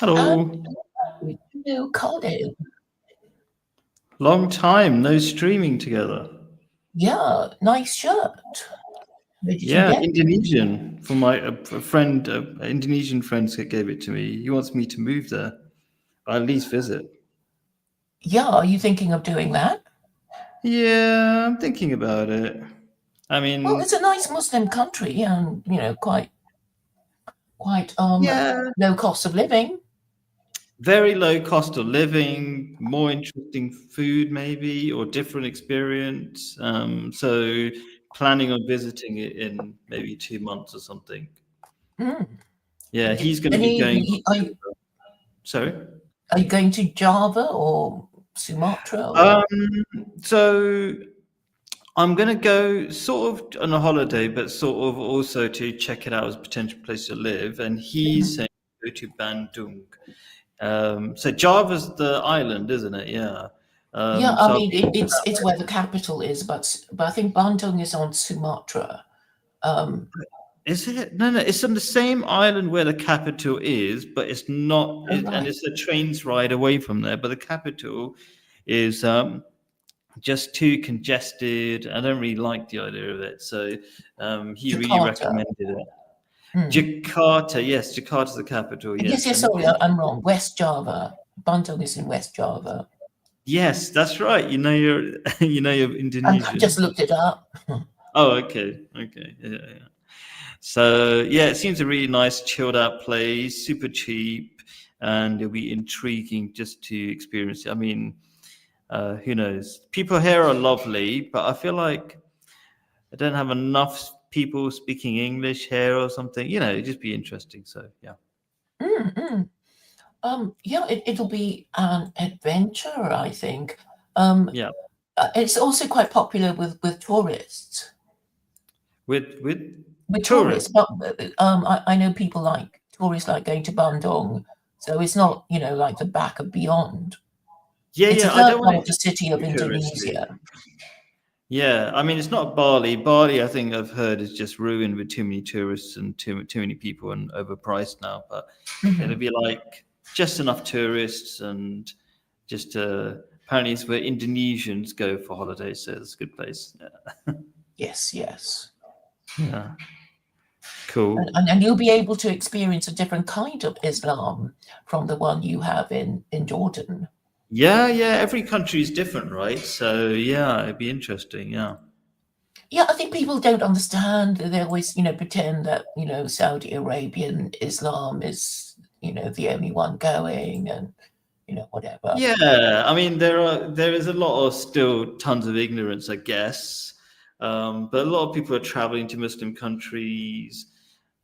And Hello. Cardiff. Long time no streaming together. Yeah, nice shirt. Where did you Yeah, get it? Indonesian. For my a friend, Indonesian friend gave it to me. He wants me to move there, or at least visit. Yeah, are you thinking of doing that? Yeah, I'm thinking about it. I Well, it's mean, a nice Muslim country and, quite yeah, low cost of living. very low cost of living, more interesting food maybe, or different experience. So planning on visiting it in maybe 2 months or something. Mm. Yeah, he's going to be Any, going. are you, Sorry. are you going to Java or Sumatra Um, or? so I'm going to go sort of on a holiday, but sort of also to check it out as a potential place to live. And he's saying go to Bandung. So Java's the island, isn't it? Yeah. Yeah, I So I'll mean be it's where the capital is, but I think Bandung is on Sumatra. Um, Is it? No, no. It's on the same island where the capital is, but it's not. oh And right. it's a train's ride away from there. But the capital is just too congested. I don't really like the idea of it. So he really Jakarta. recommended it. Hmm. Jakarta, yes, Jakarta's the capital. Yes, Yes, yes, and sorry, I'm wrong. West Java. Bandung is in West Java. yes, that's right. You know you're you know you're I just Indonesian. looked it up. Oh, okay, okay, yeah, yeah. So yeah, it seems a really nice, chilled out place, super cheap, and it'll be intriguing just to experience it. I mean, who knows? People here are lovely, but I feel like I don't have enough people speaking English here or something. It'd just be interesting. So yeah, Mm, mm. Yeah, it'll be an adventure, I think. Um, yeah. it's also quite popular with tourists. With With tourists, tourists. but I know people like tourists like going to Bandung, so it's not like the back of beyond. Yeah, It's the yeah. I third don't want it largest city of too touristy. Indonesia. Yeah, I mean it's not Bali. Bali, I think I've heard is just ruined with too many tourists and too many people and overpriced now. But it'll Mhm. be like just enough tourists and just apparently it's where Indonesians go for holidays, so it's a good place. Yeah, Yes, yes. yeah. And, Cool. and, and you'll be able to experience a different kind of Islam from the one you have in Jordan. Yeah, yeah. Every country is different, right? So yeah, it'd be interesting. Yeah. Yeah, I think people don't understand. They always, pretend that, Saudi Arabian Islam is, the only one going and, whatever. Yeah, I mean there is a lot of still tons of ignorance, I guess, but a lot of people are traveling to Muslim countries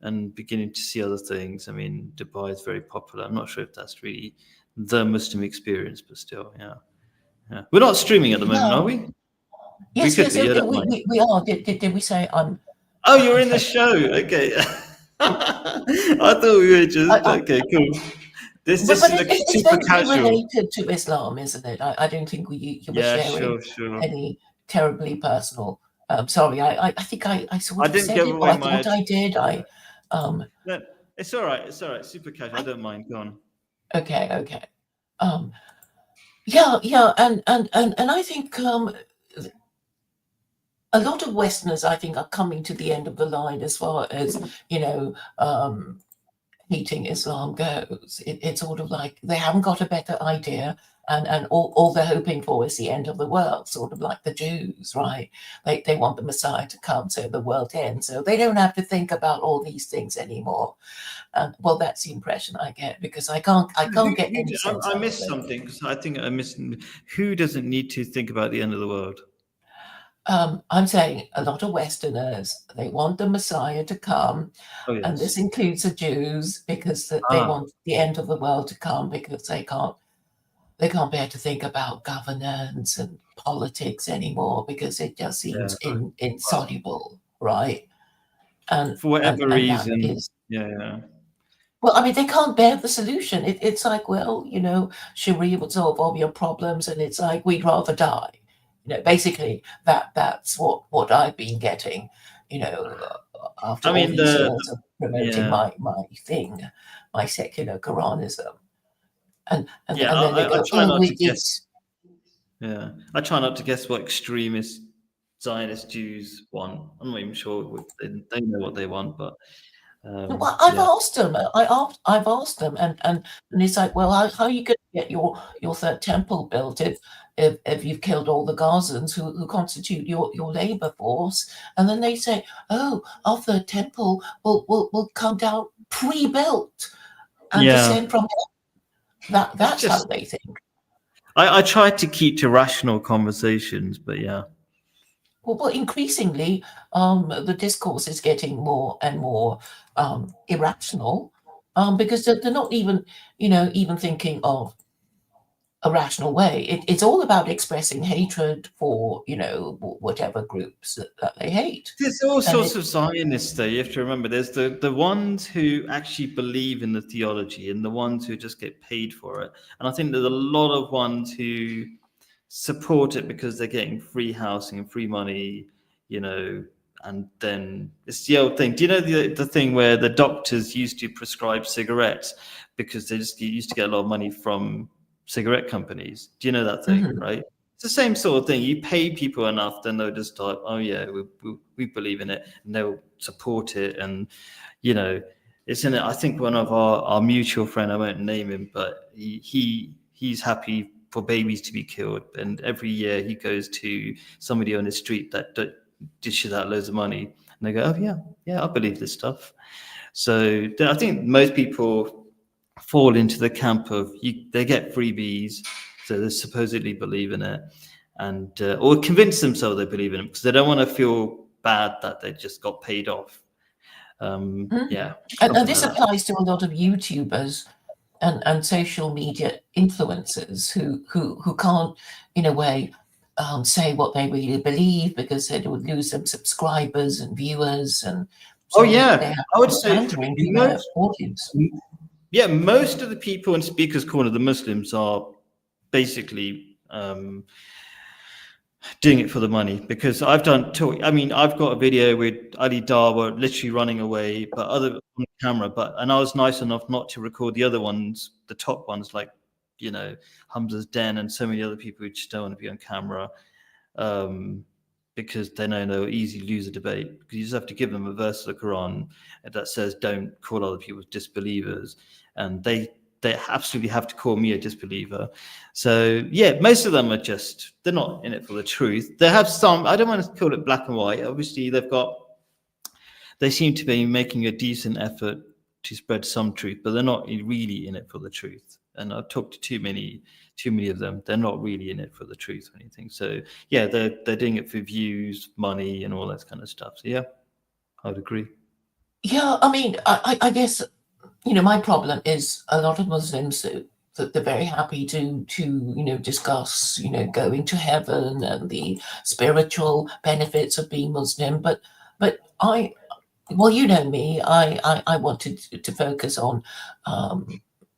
and beginning to see other things. I mean, Dubai is very popular. I'm not sure if that's really the Muslim experience, but still, yeah, yeah. We're not streaming at the moment, are Yeah. we? We Yes, could yes, be. I don't we, mind. we, we are. Did we say I'm? Oh, you're in the Okay. show. Okay. I thought we were I, just I, okay. Cool. This but is a it's super vaguely casual. related to Islam, isn't it? I don't think you were Yeah, sharing sure, sure. any terribly personal. Sorry, I think I sort I of didn't said give it, or away I my. thought I did. Um, No, it's all right. It's all right. Super casual. I I don't mind. Go on. okay, okay. Um, yeah, yeah, and I think a lot of Westerners, I think, are coming to the end of the line as far as hating Islam goes. It's sort of like they haven't got a better idea, and all they're hoping for is the end of the world, sort of like the Jews, right? They want the Messiah to come so the world ends, so they don't have to think about all these things anymore. And well, that's the impression I get because I can't get any sense I out of missed it. something because I think I missed. Who doesn't need to think about the end of the world? I'm saying a lot of Westerners, they want the Messiah to come, Oh and this yes. includes the Jews because they Ah, want the end of the world to come because they can't bear to think about governance and politics anymore because it just yeah. seems Well, insoluble, right? And for and whatever and that reason. is Yeah, yeah. well, I mean, they can't bear the solution. It's like, well, Sharia would solve all your problems, and it's like we'd rather die. Basically, that's what I've been getting. After I all mean these the years of promoting yeah. my thing, my secular Quranism. Yeah, and then they I go, try oh, not to guess. it's Yeah, I try not to guess what extremist Zionist Jews want. I'm not even sure if they know what they want, but well, I've yeah. asked them. I've asked them, and it's like, well, how are you going to get your third temple built if you've killed all the Gazans who constitute your labor force? And then they say, oh, our third temple will come down pre-built and Yeah, descend from it's that's how just they think. I try to keep to rational conversations, but yeah. Well, increasingly, the discourse is getting more and more irrational, because they're not even, even thinking of a rational way. It's all about expressing hatred for, whatever groups that they hate. There's all And sorts of Zionists, though. You have to remember, there's the ones who actually believe in the theology, and the ones who just get paid for it. And I think there's a lot of ones who support it because they're getting free housing and free money, you know. And then it's the old thing. Do you know the thing where the doctors used to prescribe cigarettes because they just used to get a lot of money from cigarette companies? Do you know that thing, mhm, right? It's the same sort of thing. You pay people enough, then they'll just type, "Oh yeah, we believe in it," and they'll support it. And you know, it's in it. I think one of our mutual friend, I won't name him, but he's happy for babies to be killed, and every year he goes to somebody on the street that dishes out loads of money, and they go, "Oh yeah, I believe this stuff." So I think most people fall into the camp of they get freebies, so they supposedly believe in it, and or convince themselves they believe in it because they don't want to feel bad that they just got paid off. mhm. Yeah, And something this like that. applies to a lot of YouTubers and social media influencers who can't, in a way, say what they really believe because they would lose some subscribers and viewers, and Oh so they yeah, have I to would keep say pandering to their most. audience. Yeah, most of the people in Speaker's Corner, the Muslims, are basically doing it for the money because I've done talk. I mean, I've got a video with Ali Dawa literally running away, but other on camera. And I was nice enough not to record the other ones, the top ones, like Hamza's Den and so many other people who just don't want to be on camera. Because they know they'll easily lose a debate because you just have to give them a verse of the Quran that says don't call other people disbelievers, and they absolutely have to call me a disbeliever. So yeah, most of them are they're not in it for the truth. They have some, I don't want to call it black and white. Obviously they seem to be making a decent effort to spread some truth, but they're not really in it for the truth. And I've talked to too many of them. They're not really in it for the truth or anything. So yeah, they're doing it for views, money, and all that kind of stuff. So yeah, I would agree. Yeah, I mean, I guess my problem is a lot of Muslims that they're very happy to discuss going to heaven and the spiritual benefits of being Muslim, but well, you know me, I wanted to focus on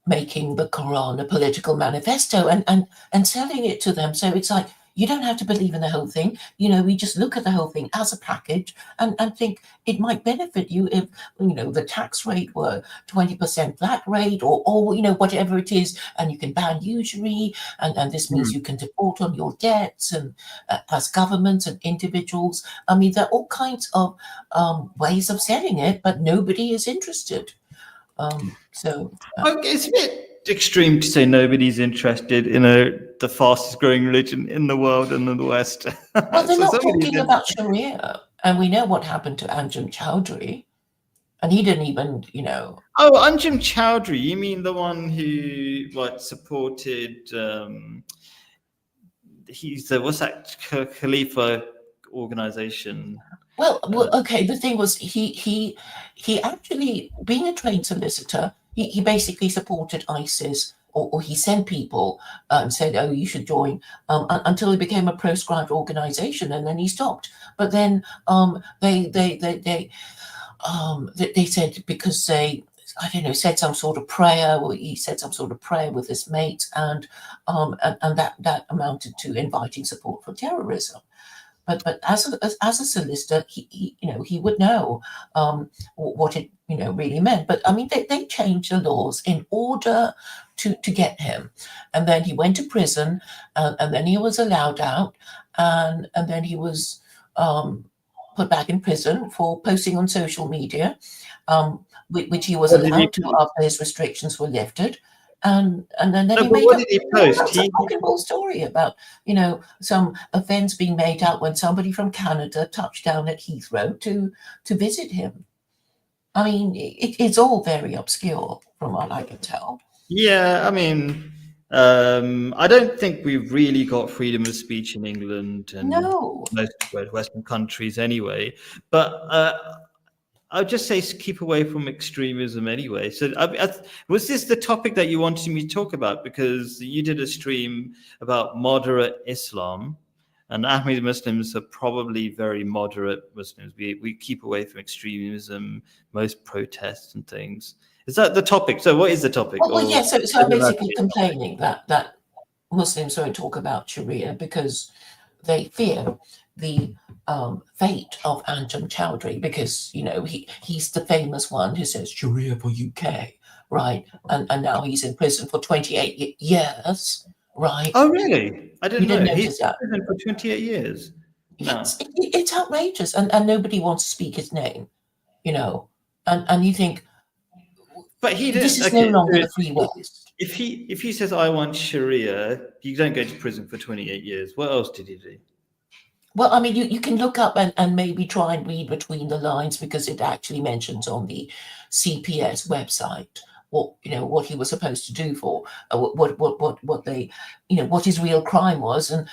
making the Quran a political manifesto and selling it to them. So it's like, you don't have to believe in the whole thing. We just look at the whole thing as a package and think it might benefit you if, the tax rate were 20% flat rate or whatever it is, and you can ban usury, and this means you can default on your debts and as governments and individuals. I mean, there are all kinds of ways of selling it, but nobody is interested. So Okay, it's a bit extreme to say nobody's interested in the fastest growing religion in the world and in the West. Well, they're So not somebody's talking in. about Sharia, and we know what happened to Anjem Chowdhury, and he didn't even. Oh, Anjem Chowdhury, you mean the one who supported? He's the what's that Khalifa organization? Well, okay. The thing was, he actually, being a trained solicitor, he basically supported ISIS, or he sent people and said, "Oh, you should join," until it became a proscribed organization, and then he stopped. But then they said because they, I don't know, said some sort of prayer, or he said some sort of prayer with his mates, and that amounted to inviting support for terrorism. but as a solicitor, he would know what it really meant. But I mean, they changed the laws in order to get him, and then he went to prison, and then he was allowed out, and then he was put back in prison for posting on social media, which he was What did he allowed to post? after his restrictions were lifted. And then No, he but made what up did he post? some rock and roll story about some offence being made out when somebody from Canada touched down at Heathrow to visit him. I mean, it's all very obscure from what I can tell. Yeah, I mean, I don't think we've really got freedom of speech in England and No, most Western countries anyway. But I'll just say keep away from extremism anyway. So, was this the topic that you wanted me to talk about? Because you did a stream about moderate Islam, and Ahmadi Muslims are probably very moderate Muslims. We keep away from extremism, most protests and things. Is that the topic? So, what is the topic? well, Or yeah. So I I'm don't know. basically complaining that Muslims don't talk about Sharia because they fear the fate of Anjem Chowdhury, because he's the famous one who says Sharia for UK, right? And now he's in prison for 28 years, right? Oh, really? I You didn't didn't know. He's notice that? been in prison for 28 years. No. It's outrageous, and nobody wants to speak his name, and you think But he this didn't. is no Okay, longer so the free West. if he says I want Sharia, you don't go to prison for 28 years. What else did he do? Well, I mean, you can look up and maybe try and read between the lines, because it actually mentions on the CPS website what he was supposed to do for what they what his real crime was, and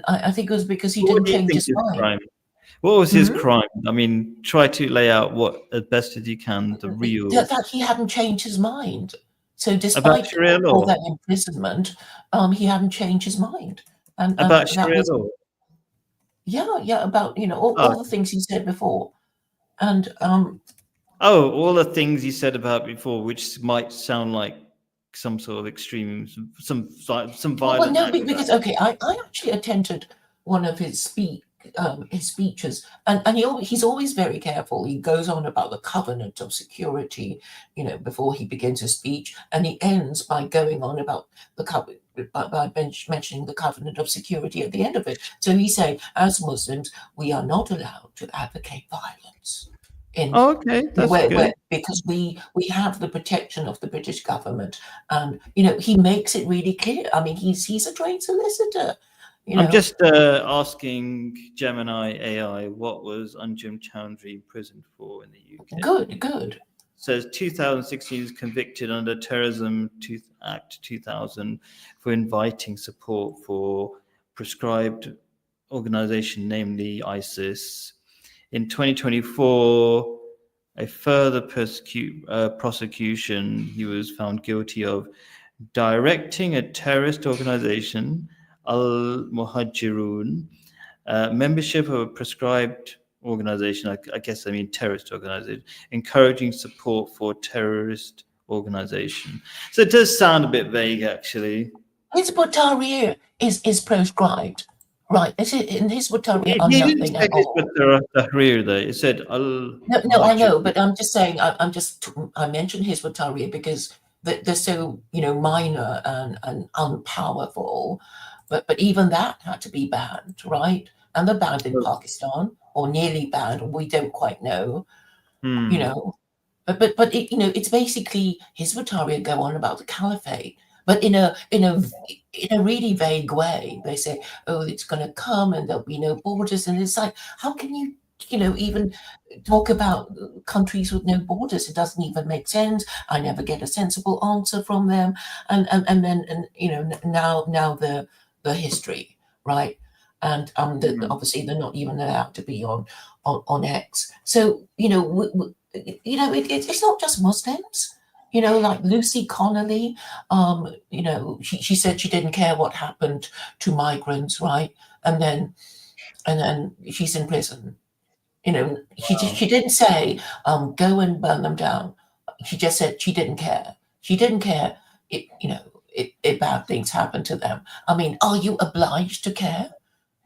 I think it was because he What didn't do you change think his his mind. crime? What was his Mhm. crime? I mean, try to lay out what as best as you can the real That he hadn't changed his mind. So about despite Sharia all law. that imprisonment, he hadn't changed his mind, and About that Sharia was law. about Oh, all the things he said before, and oh, all the things he said about before, which might sound like some sort of extremism, some Well, violent no, act. because okay, I actually attended one of his speeches, and he's always very careful. He goes on about the covenant of security, before he begins his speech, and he ends by going on about the covenant. By mentioning the covenant of security at the end of it. So he's saying, as Muslims, we are not allowed to advocate violence in Oh, okay, that's where good. because we have the protection of the British government, and he makes it really clear. I mean, he's a trained solicitor, you I'm know. just asking Gemini AI what was Anjem Chowdhury imprisoned for in the UK. Good. Says 2016 is convicted under Terrorism Act 2000 for inviting support for prescribed organization, namely ISIS. In 2024, a further prosecution, he was found guilty of directing a terrorist organization, Al Muhajirun, membership of a prescribed organization, I guess I mean terrorist organization, encouraging support for terrorist organization. So it does sound a bit vague, actually. Hizb ut-Tahrir is proscribed, right? In Hizb ut-Tahrir are He didn't nothing say at this all. was Tahrir, though. It said Al No, I know, Muhajirun. but I'm just saying. I mentioned Hizb ut-Tahrir because they're so minor and unpowerful, but even that had to be banned, right? And they're banned in Pakistan, or nearly banned, or we don't quite know, you Hmm. know. But it's basically Hizb ut-Tahrir go on about the caliphate, but in a really vague way. They say, oh, it's going to come and there'll be no borders, and it's like, how can you even talk about countries with no borders? It doesn't even make sense. I never get a sensible answer from them, and then now the history, right? And Hmm. obviously they're not even allowed to be on X. So it's not just Muslims. Like Lucy Connolly, she said she didn't care what happened to migrants, right? And then she's in prison. She didn't say, go and burn them down. She just said she didn't care. She didn't care if bad things happened to them. I mean, are you obliged to care?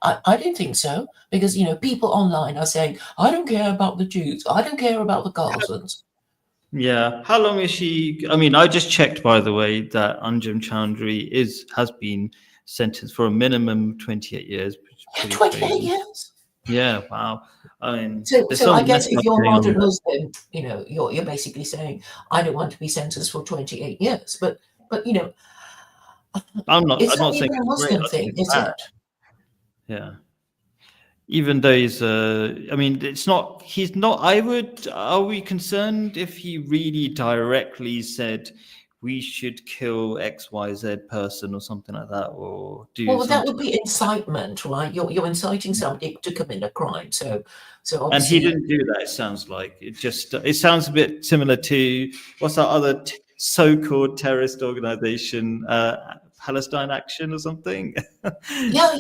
I don't think so, because people online are saying, "I don't care about the Jews. I don't care about the Gazans." Yeah. How long is she? I mean, I just checked, by the way, that Anjum Chowdhury has been sentenced for a minimum of 28 years, which is Yeah, pretty 28 crazy. years. Yeah. Wow. I mean, So, there's so I something guess messed if up you're a going on moderate there. Muslim, you're basically saying, "I don't want to be sentenced for 28 years." But I'm it's not not saying even a it's great. Muslim I think thing, it's is bad. it? Yeah. Even though I mean, it's not, he's not, are we concerned if he really directly said we should kill XYZ person or something like that, or do Well, that something? would be incitement, right? You're inciting somebody to commit a crime. So And he obviously, didn't do that. It sounds like it sounds a bit similar to what's that other so-called terrorist organization, Palestine Action or something. yeah.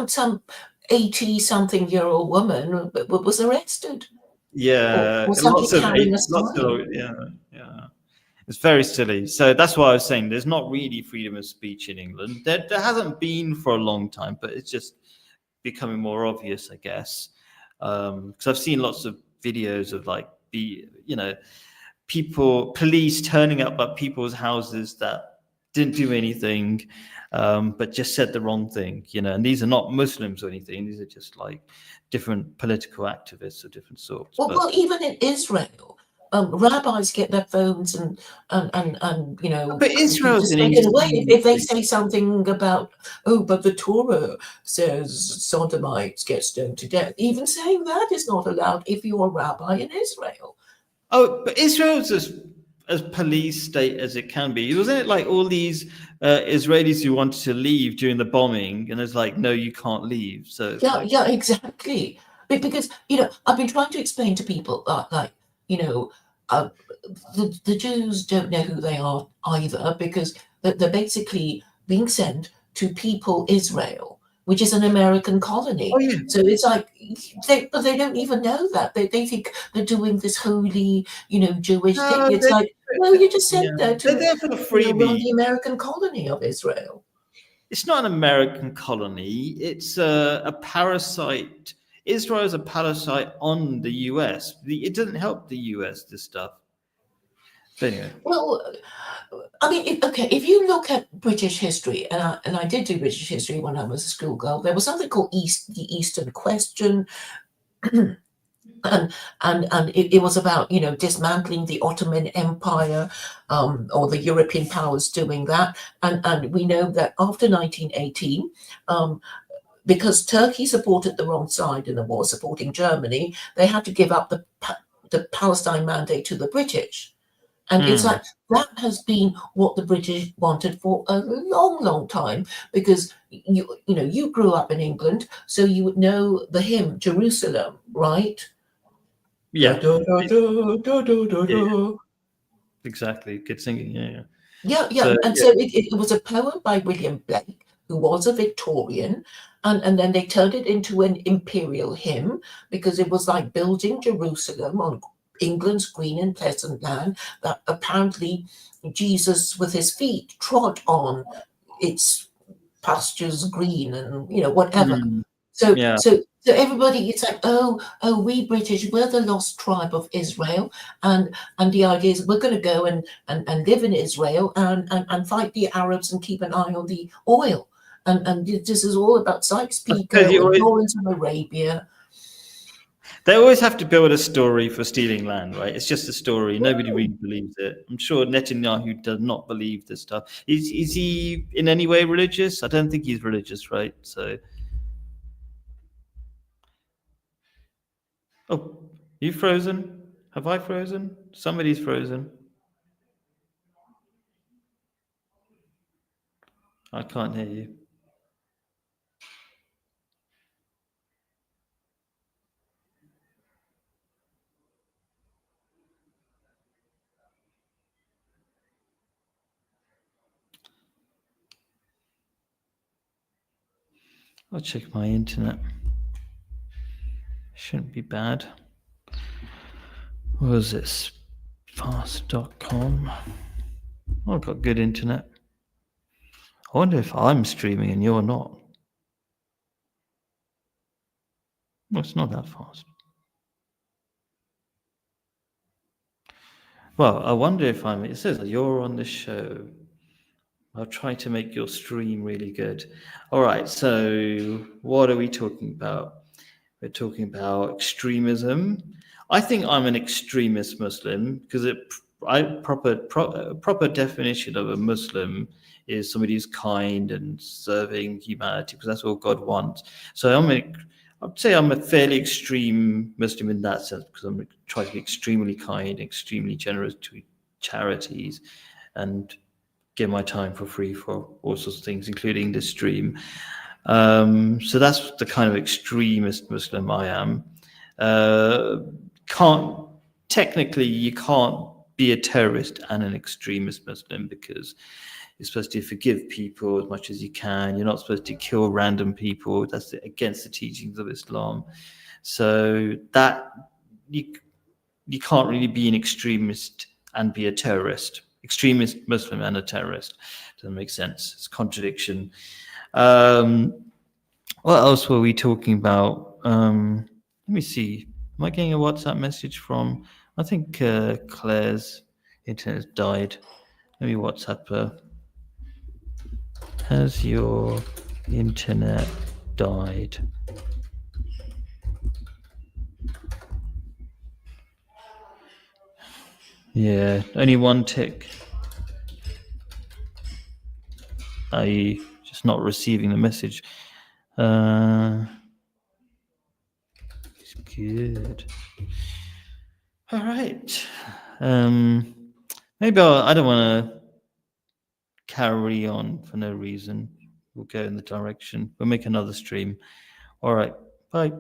Some 80-something-year-old woman was arrested, Yeah, or somebody lots of carrying a lots sign. of yeah, yeah. It's very silly. So that's why I was saying there's not really freedom of speech in England. There hasn't been for a long time, but it's just becoming more obvious, I guess. Because I've seen lots of videos of like police turning up at people's houses that didn't do anything, but just said the wrong thing. And these are not Muslims or anything. These are just like different political activists of different sorts. Well, But even in Israel, rabbis get their phones and Israel's computers an taken away easy if they place. say something about, "Oh, but the Torah says sodomites get stoned to death." Even saying that is not allowed if you're a rabbi in Israel. Oh, but Israel's as police state as it can be. Wasn't it like all these Israelis who wanted to leave during the bombing, and it's like, no, you can't leave. So it's Yeah, like, yeah, exactly. Because I've been trying to explain to people that, like, you know, uh, the Jews don't know who they are either, because they're basically being sent to people Israel, which is an American oh colony. yeah, So it's like but they don't even know that. They think they're doing this holy, Jewish thing. no, It's like, no, you're just yeah, sent there they're to, there for the run freebie. the American colony of Israel. It's not an American colony. It's a parasite. Israel is a parasite on the US. It doesn't help the US. This stuff. But anyway, Well, I mean, okay, if you look at British history, and I did do British history when I was a schoolgirl, there was something called the Eastern Question, and it was about dismantling the Ottoman Empire, or the European powers doing that, and we know that after 1918, because Turkey supported the wrong side in the war, supporting Germany, they had to give up the Palestine mandate to the British. And it's hmm. like that has been what the British wanted for a long, long time, because you grew up in England, so you would know the hymn Jerusalem, right? Da, Yeah, da, da, da, da, da, da, yeah, da. exactly. Good singing. Yeah, yeah. Yeah, yeah. So And yeah. so it was a poem by William Blake, who was a Victorian, and then they turned it into an imperial hymn, because it was like building Jerusalem on England's green and pleasant land that apparently Jesus with his feet trod on its pastures green, and whatever. Mm, So yeah. so so everybody, it's like, oh, we British, we're the lost tribe of Israel, and the idea is we're going to go and live in Israel, and fight the Arabs and keep an eye on the oil, and this is all about Because Sykes-Picot and Lawrence of Arabia. they always have to build a story for stealing land, right? It's just a story. Nobody really believes it. I'm sure Netanyahu does not believe this stuff. Is he in any way religious? I don't think he's religious, right? So, oh, you frozen? Have I frozen? Somebody's frozen. I can't hear you. I'll check my internet. Shouldn't be bad. What is this? Fast.com. Oh, I've got good internet. I wonder if I'm streaming and you're not. Well, it's not that fast. Well, I wonder if it says that you're on the show. I'll try to make your stream really good. All right, so what are we talking about? We're talking about extremism. I think I'm an extremist Muslim because proper definition of a Muslim is somebody who's kind and serving humanity, because that's what God wants. So I'd say I'm a fairly extreme Muslim in that sense, because I'm trying to be extremely kind, extremely generous to charities, and give my time for free for all sorts of things, including this stream. So that's the kind of extremist Muslim I am. You can't be a terrorist and an extremist Muslim, because you're supposed to forgive people as much as you can. You're not supposed to kill random people. That's against the teachings of Islam. So that you can't really be an extremist and be a terrorist. Extremist Muslim and a terrorist. Doesn't make sense. It's a contradiction. What else were we talking about? Let me see. Am I getting a WhatsApp message from? I think Claire's internet died. Let me WhatsApp her. Has your internet died? Yeah, only one tick. I.e., just not receiving the message. It's good. All right. Maybe I don't want to carry on for no reason. We'll go in the direction. We'll make another stream. All right. Bye.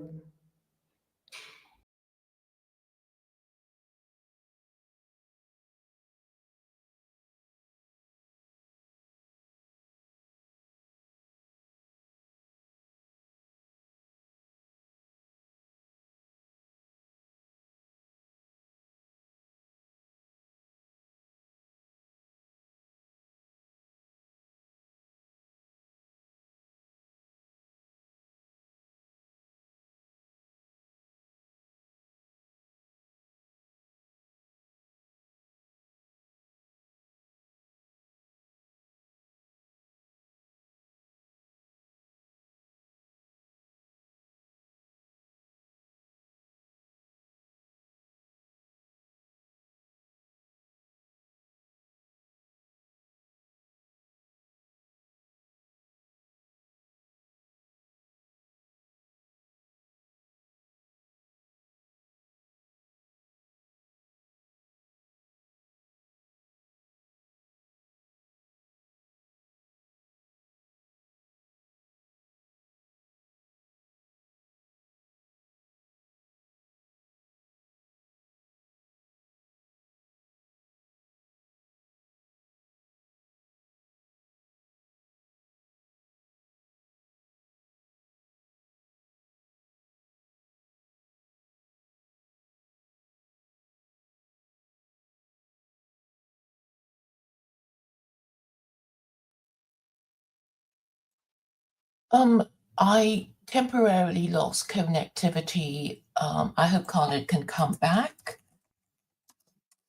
I temporarily lost connectivity. I hope Khalid can come back.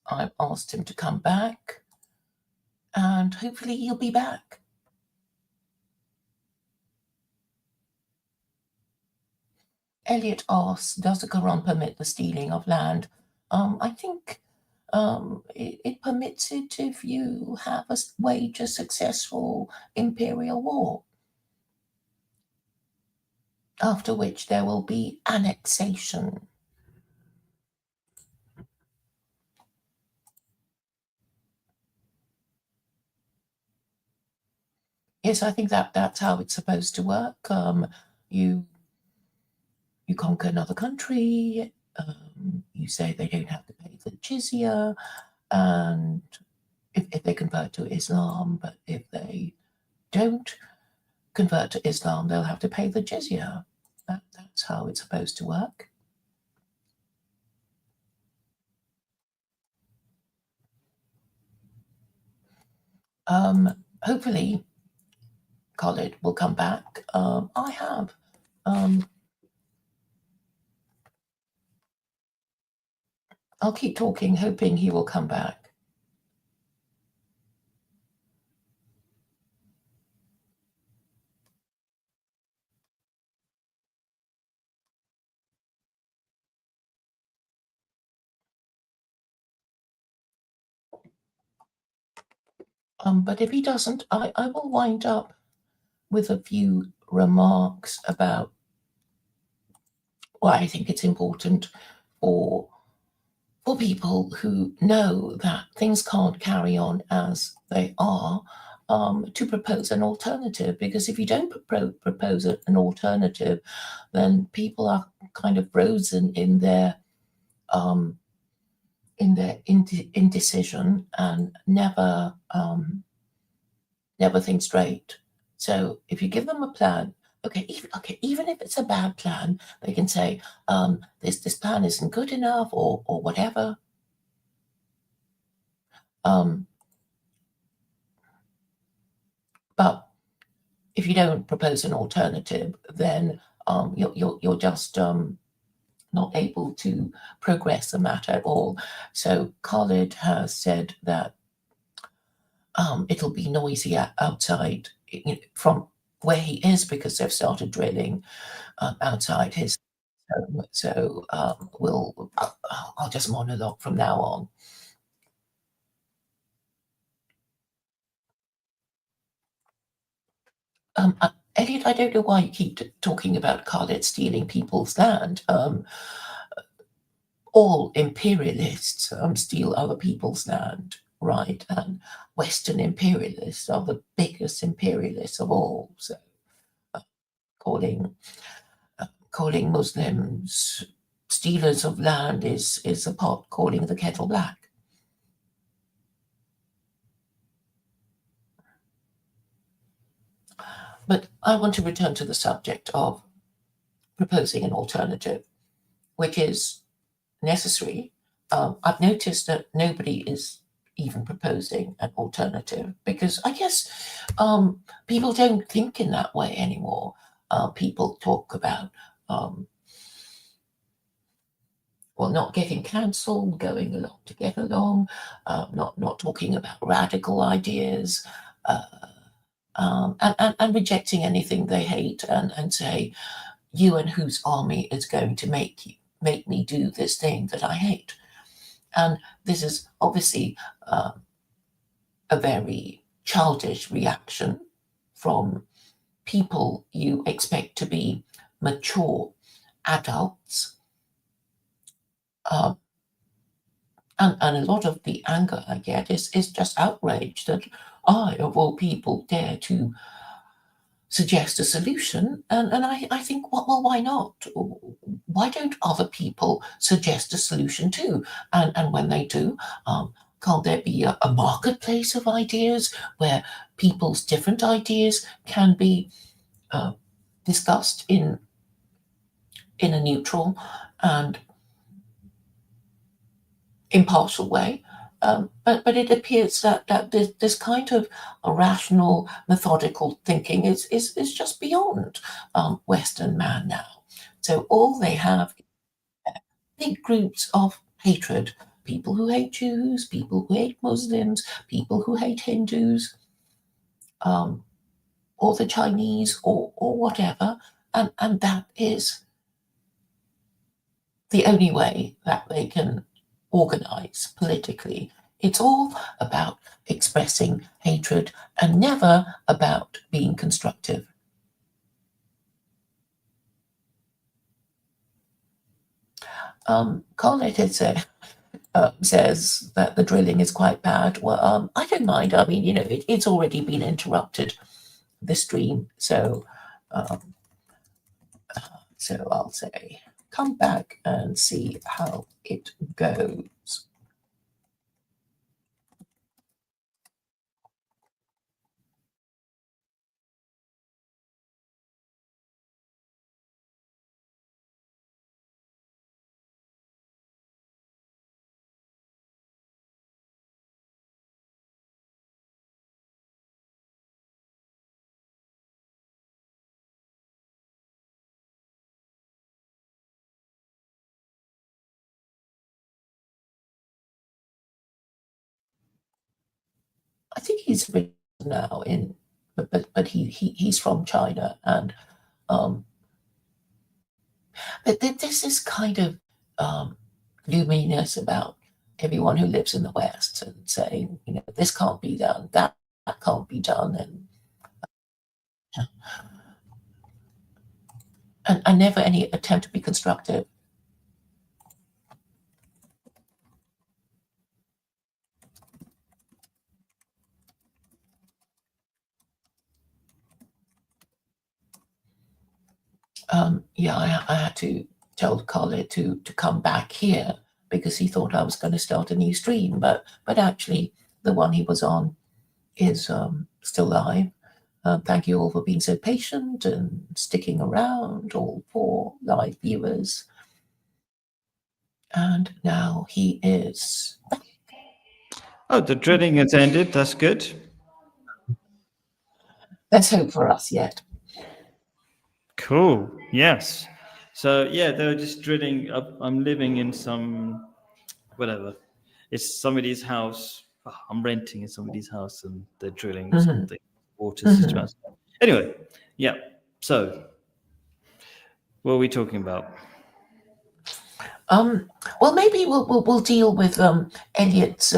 I've asked him to come back, and hopefully he'll be back. Elliot asks, does the Quran permit the stealing of land? I think it permits it if you have wage a successful imperial war, after which there will be annexation. Yes, I think that's how it's supposed to work. You conquer another country. You say they don't have to pay the jizya, and if they convert to Islam, but if they don't convert to Islam, they'll have to pay the jizya. That's how it's supposed to work. Hopefully, Khalid will come back. I have I'll keep talking, hoping he will come back. But if he doesn't, I will wind up with a few remarks about why I think it's important for people who know that things can't carry on as they are, to propose an alternative. Because if you don't propose an alternative, then people are kind of frozen in their um, indecision and never think straight. So if you give them a plan, even if it's a bad plan, they can say, this plan isn't good enough, or whatever. Um, but if you don't propose an alternative, then you're just not able to progress the matter at all. So Khalid has said that it'll be noisy outside, from where he is, because they've started drilling outside his home. So I'll just monologue from now on. Elliot, I don't know why you keep talking about Khalid stealing people's land. All imperialists steal other people's land, right? And Western imperialists are the biggest imperialists of all. So calling calling Muslims stealers of land is a pot calling the kettle black. But I want to return to the subject of proposing an alternative, which is necessary. I've noticed that nobody is even proposing an alternative, because I guess people don't think in that way anymore. People talk about, not getting cancelled, going along to get along, not talking about radical ideas, uh, and rejecting anything they hate, and say, you and whose army is going to make me do this thing that I hate. And this is obviously a very childish reaction from people you expect to be mature adults. And a lot of the anger I get is just outrage that I, of all people, dare to suggest a solution. And I think, well, why not? Why don't other people suggest a solution too? And when they do, can't there be a marketplace of ideas where people's different ideas can be discussed in a neutral and impartial way? But it appears that this kind of rational, methodical thinking is just beyond Western man now. So all they have big groups of hatred: people who hate Jews, people who hate Muslims, people who hate Hindus, um, or the Chinese, or whatever. And that is the only way that they can organize politically. It's all about expressing hatred and never about being constructive. Carlet says that the drilling is quite bad. Well, I don't mind. I mean, it's already been interrupted, the stream. Um, so I'll say, come back and see how it goes. I think he's written now in, but he's from China, and um, but this is kind of gloominess about everyone who lives in the West and saying, this can't be done, that can't be done, and never any attempt to be constructive. Yeah, I had to tell Khaled to come back here because he thought I was going to start a new stream, but actually the one he was on is still live. Thank you all for being so patient and sticking around, all 4 live viewers. And now he is. Oh, the drilling has ended. That's good. Let's hope for us yet. Cool. Yes. So yeah, they were just drilling. I'm living in some, whatever. It's somebody's house. I'm renting in somebody's house, and they're drilling something. Water situation. Anyway, yeah. So, what are we talking about? Well, maybe we'll deal with Elliot's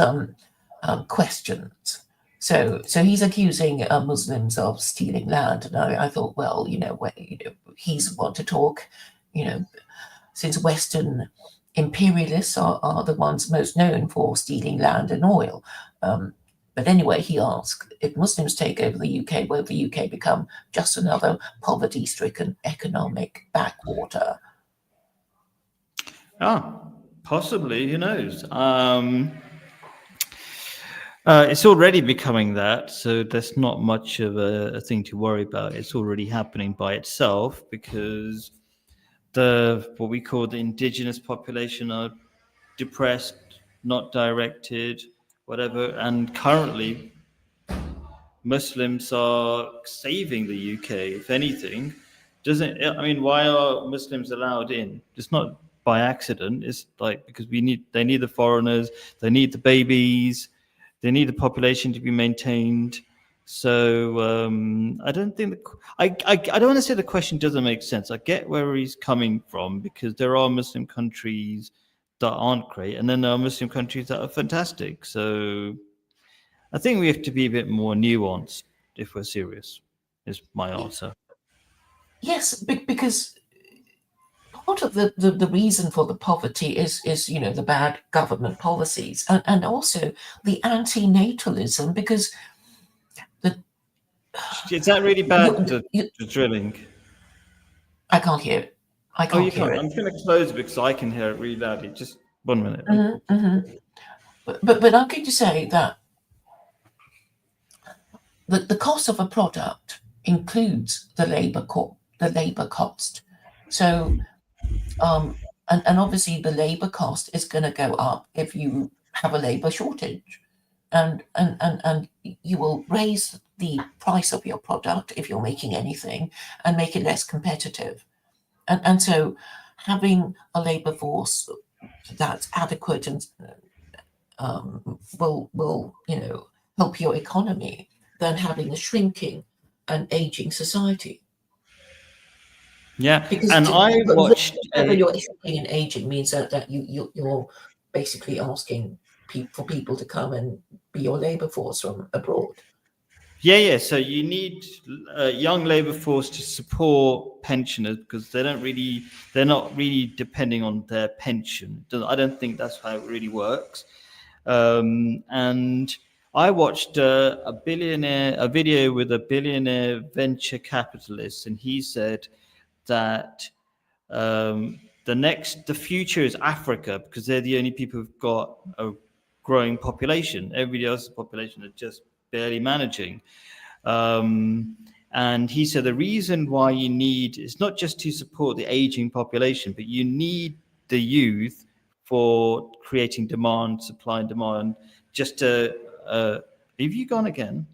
questions. So he's accusing Muslims of stealing land, and I thought, well, he's want to talk, since Western imperialists are the ones most known for stealing land and oil. But anyway, he asked, if Muslims take over the UK, will the UK become just another poverty-stricken economic backwater? Possibly. Who knows? It's already becoming that, so there's not much of a thing to worry about. It's already happening by itself because what we call the indigenous population are depressed, not directed, whatever. And currently, Muslims are saving the UK. If anything, why are Muslims allowed in? It's not by accident. It's like because they need the foreigners, they need the babies, they need the population to be maintained. So I don't think I don't want to say the question doesn't make sense. I get where he's coming from because there are Muslim countries that aren't great, and then there are Muslim countries that are fantastic. So I think we have to be a bit more nuanced if we're serious, is my answer. Yes, because part of the reason for the poverty is the bad government policies, and also the anti-natalism, because Is that really bad, the drilling? I can't hear it. I Oh, you can't hear can't. it. I'm going to close it because I can hear it really loudly. Just 1 minute. But I'm going to say that the cost of a product includes the labor cost. So and obviously the labor cost is going to go up if you have a labor shortage, and you will raise the price of your product if you're making anything and make it less competitive, and so having a labor force that's adequate and will help your economy than having a shrinking and aging society. Yeah, Because and I watched whether you're shrinking and aging means that you're basically asking for people to come and be your labor force from abroad. Yeah. So you need a young labour force to support pensioners because they're not really depending on their pension. I don't think that's how it really works. And I watched a video with a billionaire venture capitalist, and he said that the future is Africa because they're the only people who've got a growing population. Everybody else's population are just barely managing. And he said the reason why you need it's not just to support the aging population, but you need the youth for creating demand, supply and demand. Just to have you gone again?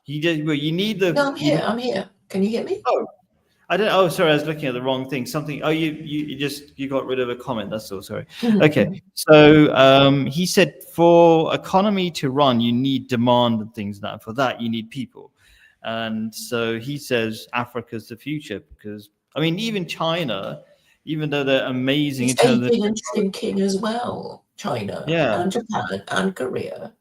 You need the. No, I'm here. I'm here. Can you hear me? Oh, I don't. Oh, sorry, I was looking at the wrong thing. Something. Oh, you got rid of a comment. That's all. Sorry. Okay. Mhm. So he said for economy to run, you need demand and things like that. For that, you need people. And so he says Africa's the future because I mean, even China, even though they're amazing in It's terms of aging and technology, shrinking as well, China yeah. and Japan and Korea.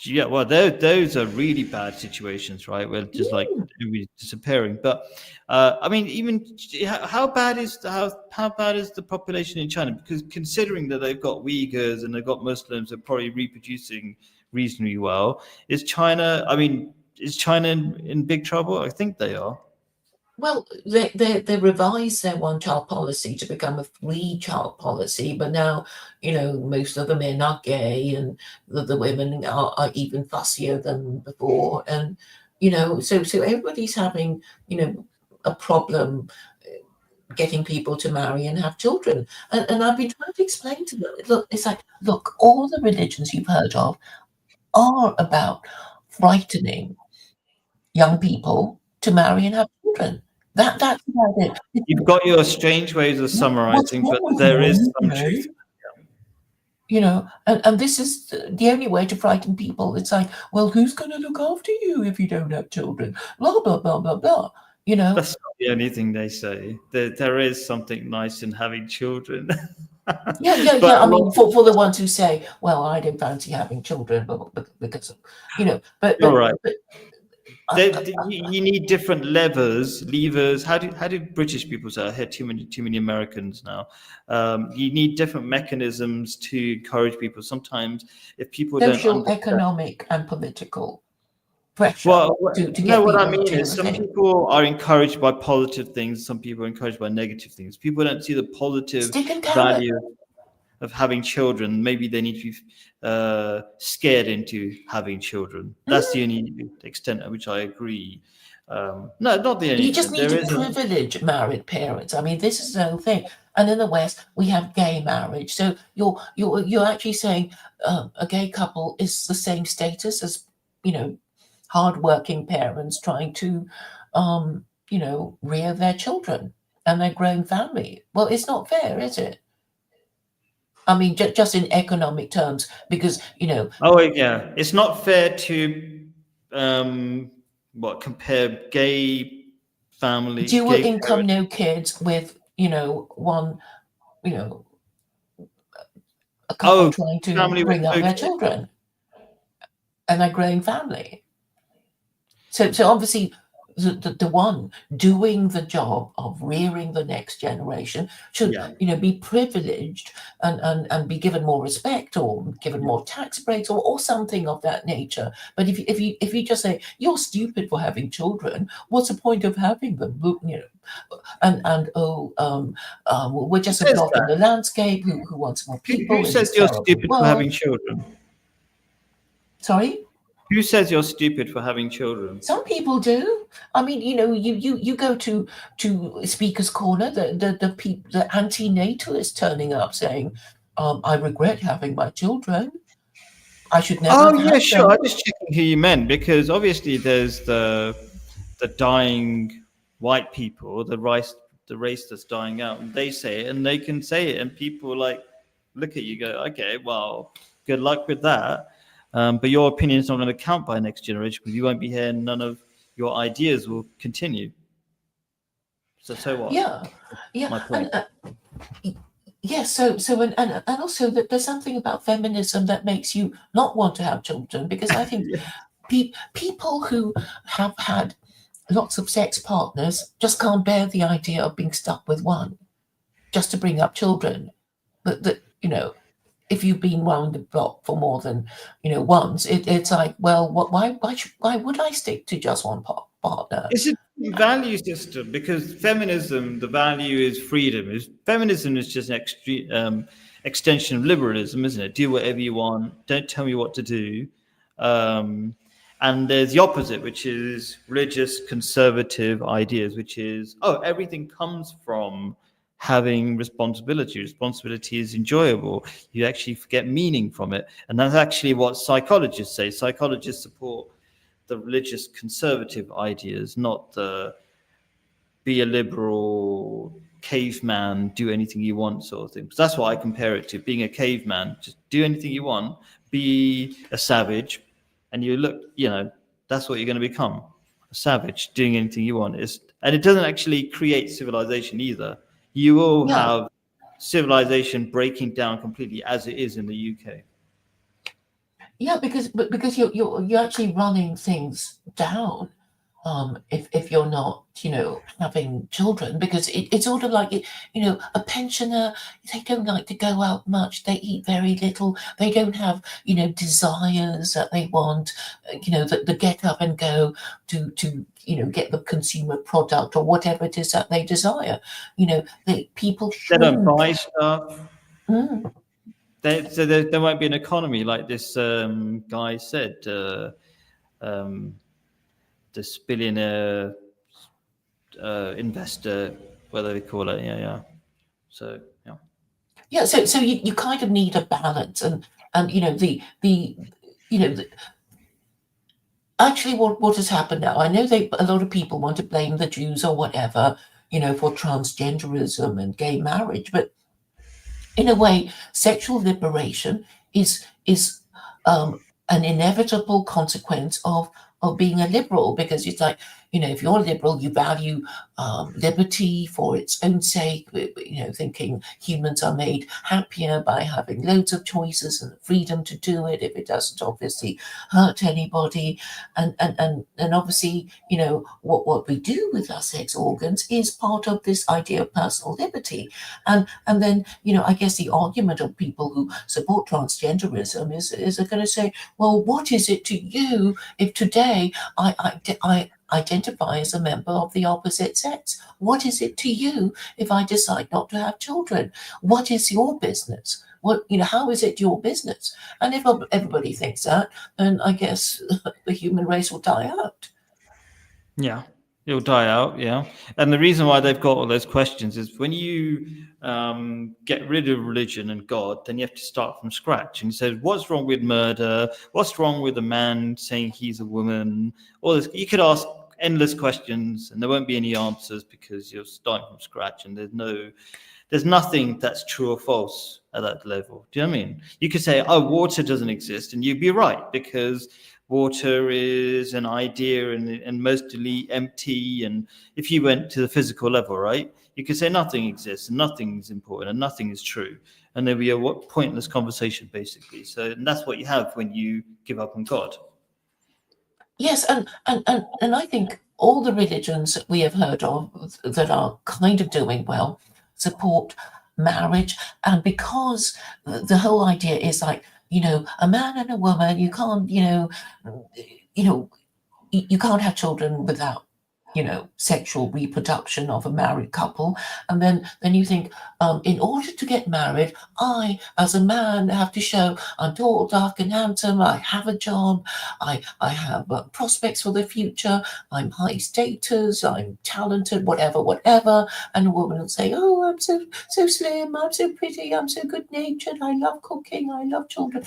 Yeah, well, those are really bad situations, right? Where just like Mm. everybody's disappearing. But I mean, even how bad is the population in China? Because considering that they've got Uyghurs and they've got Muslims, they're probably reproducing reasonably well. Is China? I mean, is China in big trouble? I think they are. Well, they revised their one-child policy to become a three-child policy, but now, most of the men are gay and the women are even fussier than before. And, so everybody's having, a problem getting people to marry and have children. And I've been trying to explain to them, look, it's like, look, all the religions you've heard of are about frightening young people to marry and have children. That's about it. You've got your strange ways of What's summarizing, wrong but with there is you? some truth. And this is the only way to frighten people. It's like, well, who's going to look after you if you don't have children? Blah blah blah blah blah. That's not the only thing they say. There is something nice in having children. Yeah. But I mean, for the ones who say, well, I don't fancy having children, but because of, but you're right. uh, uh, You need different levers. How do British people say? I hear too many Americans now. You need different mechanisms to encourage people. Sometimes if people don't social, understand, economic, and political pressure well, to no, get what I people to mean do is the some thing. people are encouraged by positive things. Some people are encouraged by negative things. People don't see the positive Stick and carrot. value of having children. Maybe they need to be scared into having children. That's the only extent at which I agree. No, not the only You just extent. need There to is a privilege married parents. I mean, this is the whole thing. And in the West, we have gay marriage. So you're actually saying a gay couple is the same status as hardworking parents trying to rear their children and their growing family. Well, it's not fair, is it? I mean, just in economic terms, because oh yeah, it's not fair to compare dual gay income, parents. no kids with one you know a couple Oh, trying to family with bring up no their kids. children and their growing family. So obviously, the one doing the job of rearing the next generation should Yeah. be privileged and be given more respect or given more tax breaks or something of that nature. But if you just say you're stupid for having children, what's the point of having them? We're Who just a says block in that? the landscape. Who wants more Who people in says this you're terrible stupid for world? having children? Sorry. Who says you're stupid for having children? Some people do. I mean, you go to Speaker's Corner, the anti-natalist turning up saying, "I regret having my children. I should never Oh have yeah, had sure. I them." was just checking who you meant because obviously there's the dying white people, the race that's dying out, and they say it, and they can say it, and people like look at you, go, okay, well, good luck with that. But your opinion is not going to count by next generation because you won't be here, and none of your ideas will continue. So what? Yeah, yeah, My point. yes. And also that there's something about feminism that makes you not want to have children because I think Yeah. people who have had lots of sex partners just can't bear the idea of being stuck with one just to bring up children. That if you've been round the block for more than once, it's like, well, why would I stick to just one partner? It's a value system because feminism, the value is freedom. Feminism is just an extension of liberalism, isn't it? Do whatever you want. Don't tell me what to do. Um, and there's the opposite, which is religious conservative ideas, which is, oh, everything comes from having responsibility. Responsibility is enjoyable. You actually get meaning from it. And that's actually what psychologists say. Psychologists support the religious conservative ideas, not the be a liberal caveman, do anything you want sort of thing. Because that's what I compare it to, being a caveman. Just do anything you want, be a savage, and you look, that's what you're going to become, a savage, doing anything you want. And it doesn't actually create civilization either. You will Yeah, have civilization breaking down completely as it is in the UK. yeah, because you're actually running things down. If you're not, having children, because it's sort of like, a pensioner, they don't like to go out much, they eat very little, they don't have, desires that they want, the get up and go to get the consumer product or whatever it is that they desire. People They don't shrink. buy stuff. Mm. So there won't be an economy, like this guy said, this billionaire investor, whatever they call it. Yeah. So yeah. Yeah, so you kind of need a balance, and actually what has happened now. I know a lot of people want to blame the Jews or whatever, for transgenderism and gay marriage, but in a way, sexual liberation is an inevitable consequence of being a liberal, because it's like, if you're liberal, you value liberty for its own sake, thinking humans are made happier by having loads of choices and the freedom to do it if it doesn't obviously hurt anybody. And obviously, what we do with our sex organs is part of this idea of personal liberty. And then, I guess the argument of people who support transgenderism is going to say, well, what is it to you if today I identify as a member of the opposite sex? What is it to you if I decide not to have children? What is your business? How is it your business? And if everybody thinks that, then I guess the human race will die out. Yeah, it'll die out. Yeah, and the reason why they've got all those questions is when you get rid of religion and God, then you have to start from scratch. And he says, "What's wrong with murder? What's wrong with a man saying he's a woman?" All this. You could ask endless questions, and there won't be any answers because you're starting from scratch, and there's nothing that's true or false at that level. Do you know what I mean? You could say, "Oh, water doesn't exist," and you'd be right, because water is an idea and mostly empty. And if you went to the physical level, right, you could say nothing exists and nothing is important and nothing is true. And there'd be a pointless conversation, basically. So and that's what you have when you give up on God. Yes, and I think all the religions that we have heard of that are kind of doing well support marriage. And because the whole idea is like, a man and a woman, you can't, you know, you can't have children without, sexual reproduction of a married couple. And then you think, in order to get married, I, as a man, have to show I'm tall, dark, and handsome. I have a job. I have prospects for the future. I'm high status. I'm talented. Whatever. And a woman will say, "Oh, I'm so slim. I'm so pretty. I'm so good natured. I love cooking. I love children."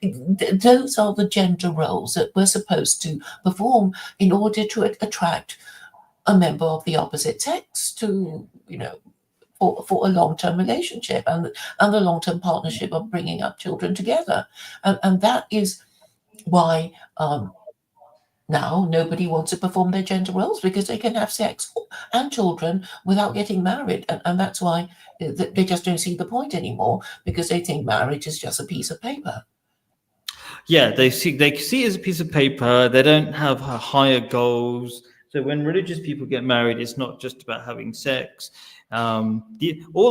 Those are the gender roles that we're supposed to perform in order to attract a member of the opposite sex to, for a long-term relationship and the long-term partnership of bringing up children together. And that is why now nobody wants to perform their gender roles, because they can have sex and children without getting married. And that's why they just don't see the point anymore, because they think marriage is just a piece of paper. Yeah, they see it as a piece of paper. They don't have higher goals. So when religious people get married, it's not just about having sex. All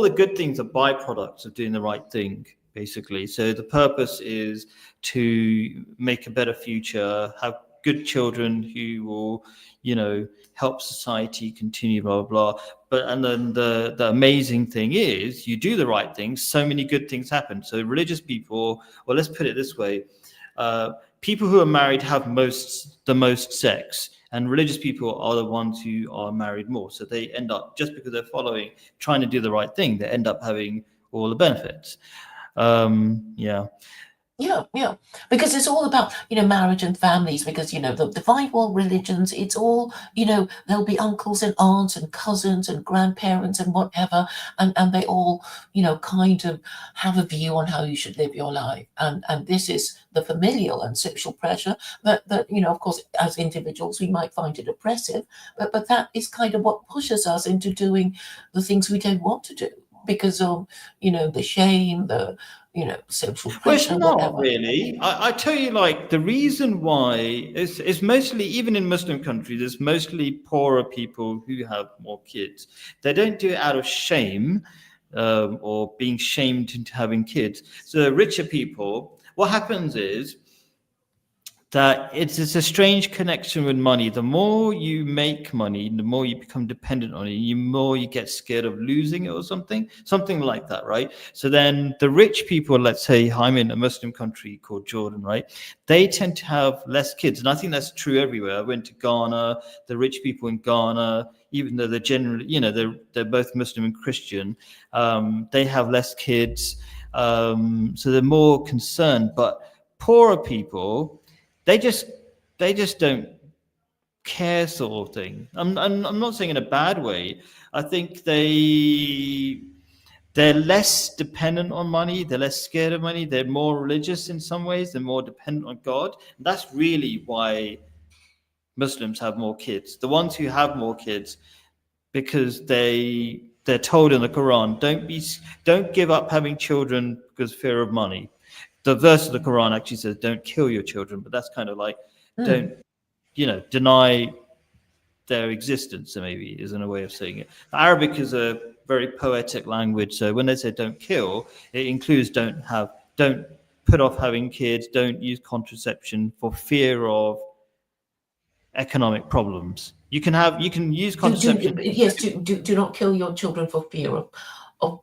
the good things are byproducts of doing the right thing, basically. So the purpose is to make a better future, have good children who will, help society continue, blah, blah, blah. And then the amazing thing is you do the right thing, so many good things happen. So religious people, well, let's put it this way. People who are married have the most sex, and religious people are the ones who are married more. So they end up, just because they're trying to do the right thing, they end up having all the benefits. Yeah. Yeah, because it's all about, marriage and families, because, the divine world religions, it's all, there'll be uncles and aunts and cousins and grandparents and whatever, and they all, kind of have a view on how you should live your life. And this is the familial and social pressure that, of course, as individuals, we might find it oppressive, but that is kind of what pushes us into doing the things we don't want to do because of, the shame, the social Well, it's pressure, not whatever. really. I tell you, like, the reason why is mostly, even in Muslim countries, it's mostly poorer people who have more kids. They don't do it out of shame or being shamed into having kids. So the richer people, what happens is that it's a strange connection with money. The more you make money, the more you become dependent on it, the more you get scared of losing it or something like that, right? So then the rich people, let's say I'm in a Muslim country called Jordan, right? They tend to have less kids. And I think that's true everywhere. I went to Ghana, the rich people in Ghana, even though they're generally, they're both Muslim and Christian, they have less kids. So they're more concerned. But poorer people, they just don't care, sort of thing. I'm not saying in a bad way. I think they're less dependent on money. They're less scared of money. They're more religious in some ways. They're more dependent on God. And that's really why Muslims have more kids. The ones who have more kids, because they're told in the Quran, don't give up having children because of fear of money. The verse of the Quran actually says, don't kill your children, but that's kind of like, don't, deny their existence, so maybe isn't a way of saying it. Arabic is a very poetic language, so when they say don't kill, it includes don't put off having kids, don't use contraception for fear of economic problems. You can use contraception. Yes, do not kill your children for fear of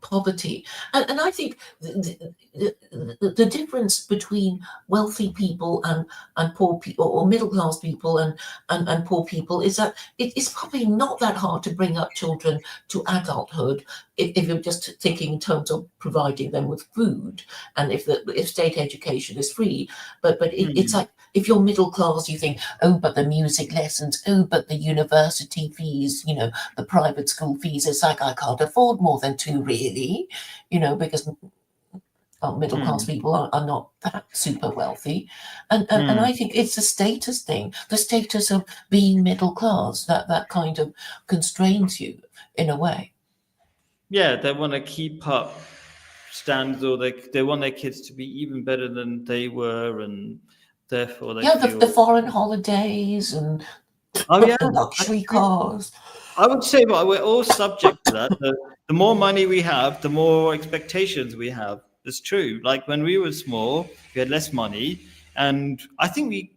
poverty. And I think the difference between wealthy people and poor people, or middle class people and poor people, is that it's probably not that hard to bring up children to adulthood if you're just thinking in terms of providing them with food, and if state education is free. But it's like, if you're middle class, you think, oh, but the music lessons, oh, but the university fees, the private school fees. It's like, I can't afford more than two, really, because middle class people are not that super wealthy. And I think it's a status thing, the status of being middle class, that kind of constrains you in a way. Yeah, they want to keep up standards, or they want their kids to be even better than they were, and therefore they Yeah, feel. the foreign holidays and Oh yeah, the luxury cars. I would say, but we're all subject to that. The more money we have, the more expectations we have. It's true. Like when we were small, we had less money, and I think we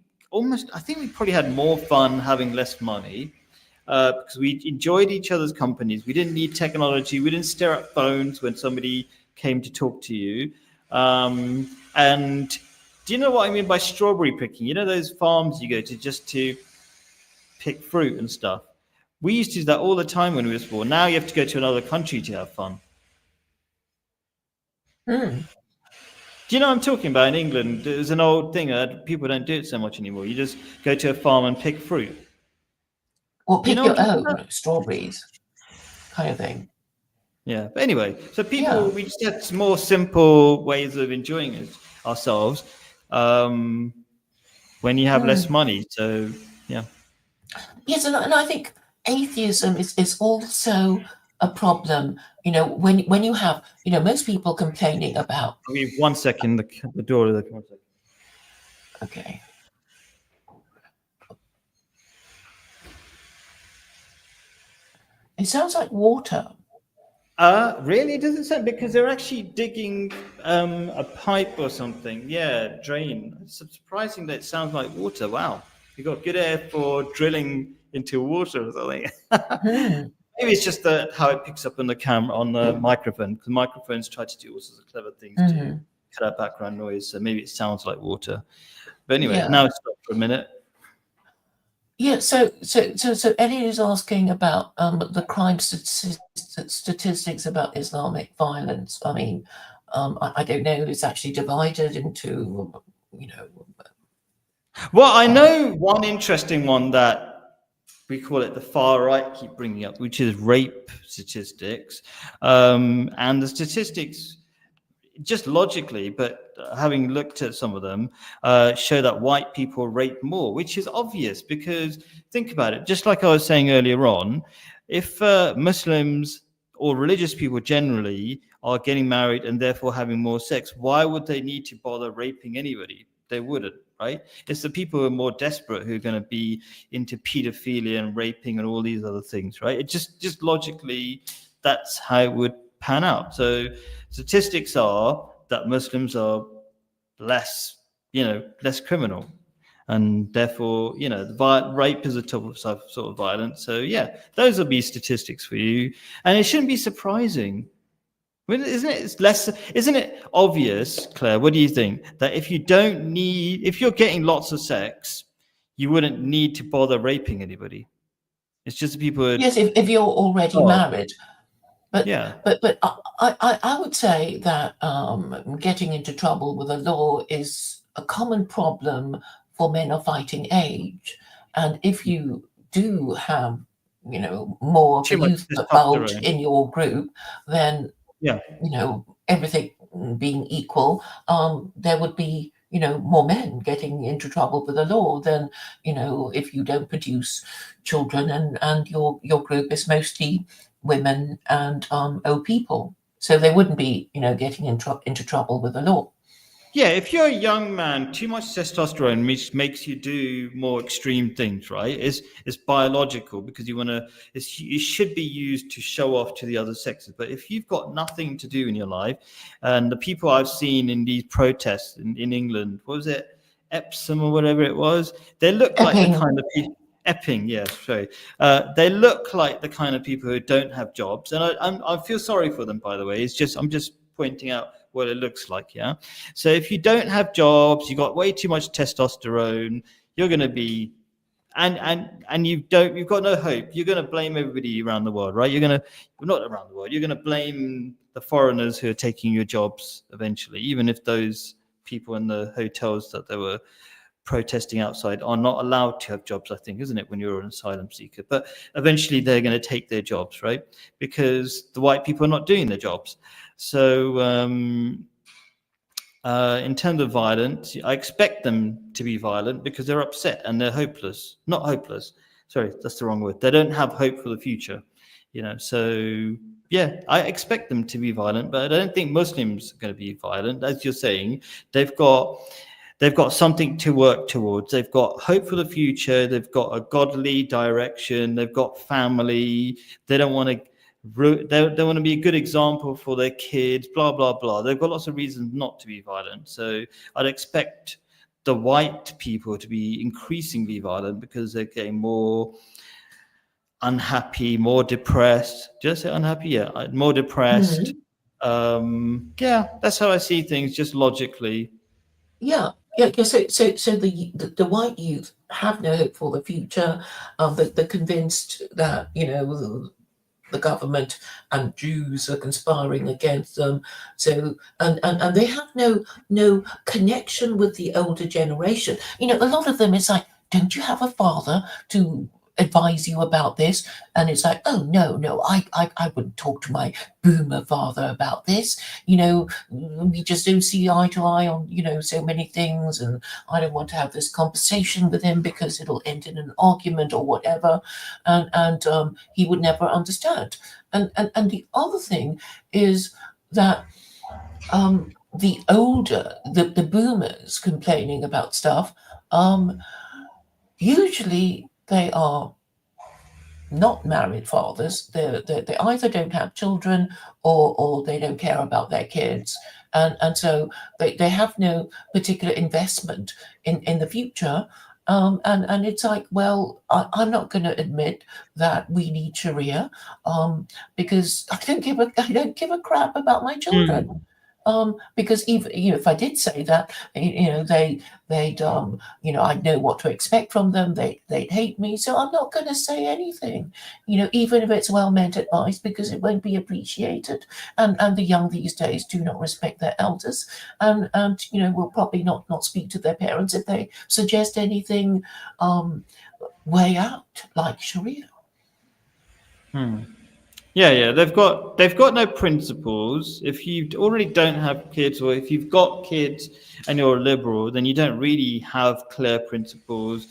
probably had more fun having less money, because we enjoyed each other's companies. We didn't need technology. We didn't stare at phones when somebody came to talk to you. And do you know what I mean by strawberry picking? You know those farms you go to just to pick fruit and stuff? We used to do that all the time when we were small. Now you have to go to another country to have fun. Mm. Do you know what I'm talking about? In England, there's an old thing that people don't do it so much anymore. You just go to a farm and pick fruit. Or Do you pick know what your I'm talking about? own strawberries, kind of thing. Yeah. But anyway, so Yeah. we just had more simple ways of enjoying it ourselves when you have less money. So, yeah. Yes, and I think atheism is also a problem. When you have, most people complaining about. I'll give you 1 second. The door. 1 second. Okay. It sounds like water. Really? It doesn't sound, because they're actually digging a pipe or something. Yeah, drain. It's surprising that it sounds like water. Wow. You got good air for drilling into water or something. Hmm. Maybe it's just how it picks up on the camera, on the microphone, because microphones try to do all sorts of clever things to Hmm. cut out background noise. So maybe it sounds like water. But anyway, Yeah. now it's stopped for a minute. Yeah. So Elliot is asking about the crime statistics about Islamic violence. I mean, I don't know, it's actually divided into, you know. Well, I know one interesting one that we call it the far right keep bringing up, which is rape statistics. And the statistics, just logically, but having looked at some of them, show that white people rape more, which is obvious because think about it. Just like I was saying earlier on, if Muslims or religious people generally are getting married and therefore having more sex, why would they need to bother raping anybody? They wouldn't, right? It's the people who are more desperate who are going to be into pedophilia and raping and all these other things, right? It just logically, that's how it would pan out. So statistics are that Muslims are less criminal, and therefore, rape is a type of sort of violence. So yeah, those will be statistics for you, and it shouldn't be surprising. I mean, isn't it obvious, Claire? What do you think? That if you're getting lots of sex, you wouldn't need to bother raping anybody. It's just people who Yes, if you're already married. But yeah. but I would say that getting into trouble with the law is a common problem for men of fighting age. And if you do have, more of Too the much youth that bulge testosterone. in your group, then, Yeah. everything being equal, there would be, more men getting into trouble with the law than, if you don't produce children and your group is mostly women and old people. So they wouldn't be, getting into trouble with the law. Yeah, if you're a young man, too much testosterone makes you do more extreme things, right? It's biological because you want to. It should be used to show off to the other sexes. But if you've got nothing to do in your life, and the people I've seen in these protests in England, what was it, Epsom or whatever it was, they look like the kind of people. Epping, yes, sorry. They look like the kind of people who don't have jobs, and I feel sorry for them. By the way, I'm just pointing out what it looks like. Yeah. So if you don't have jobs, you got way too much testosterone, you're going to be, and you've got no hope. You're going to blame everybody around the world, right? Not around the world. You're going to blame the foreigners who are taking your jobs eventually, even if those people in the hotels that they were protesting outside are not allowed to have jobs, I think, isn't it, when you're an asylum seeker? But eventually they're going to take their jobs, right? Because the white people are not doing their jobs. So in terms of violence, I expect them to be violent because they're upset and they're hopeless. Not hopeless. Sorry, that's the wrong word. They don't have hope for the future. So yeah, I expect them to be violent, but I don't think Muslims are going to be violent. As you're saying, they've got something to work towards. They've got hope for the future. They've got a godly direction. They've got family. They don't want to. They want to be a good example for their kids. Blah blah blah. They've got lots of reasons not to be violent. So I'd expect the white people to be increasingly violent because they're getting more unhappy, more depressed. Did I say unhappy? Yeah, more depressed. Yeah, that's how I see things, just logically. Yeah. So the white youth have no hope for the future. They're convinced that the government and Jews are conspiring against them. So and they have no connection with the older generation. A lot of them, it's like, don't you have a father to advise you about this? And it's like, oh no, I wouldn't talk to my boomer father about this. We just don't see eye to eye on so many things, and I don't want to have this conversation with him because it'll end in an argument or whatever, and he would never understand. And the other thing is that the older the boomers complaining about stuff, usually they are not married fathers. They either don't have children or they don't care about their kids. And so they have no particular investment in the future. And it's like, well, I'm not going to admit that we need Sharia because I don't give a crap about my children. Because even if I did say that, they'd I'd know what to expect from them. They'd hate me, so I'm not going to say anything. Even if it's well-meant advice, because it won't be appreciated. And the young these days do not respect their elders, and will probably not speak to their parents if they suggest anything way out like Sharia. Yeah, they've got no principles. If you already don't have kids, or if you've got kids and you're a liberal, then you don't really have clear principles,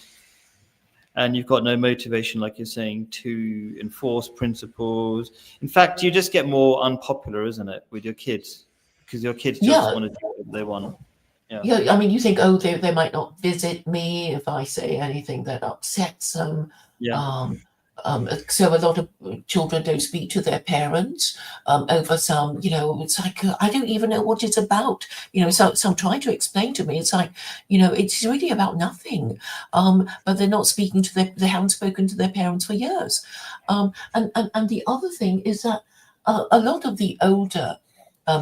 and you've got no motivation, like you're saying, to enforce principles. In fact, you just get more unpopular, isn't it, with your kids, because your kids just want to do what they want. Yeah, I mean, you think, they might not visit me if I say anything that upsets them. So a lot of children don't speak to their parents over some, it's like, I don't even know what it's about. So I'm trying to explain to me, it's like, it's really about nothing. But they're not speaking to they haven't spoken to their parents for years. And the other thing is that a lot of the older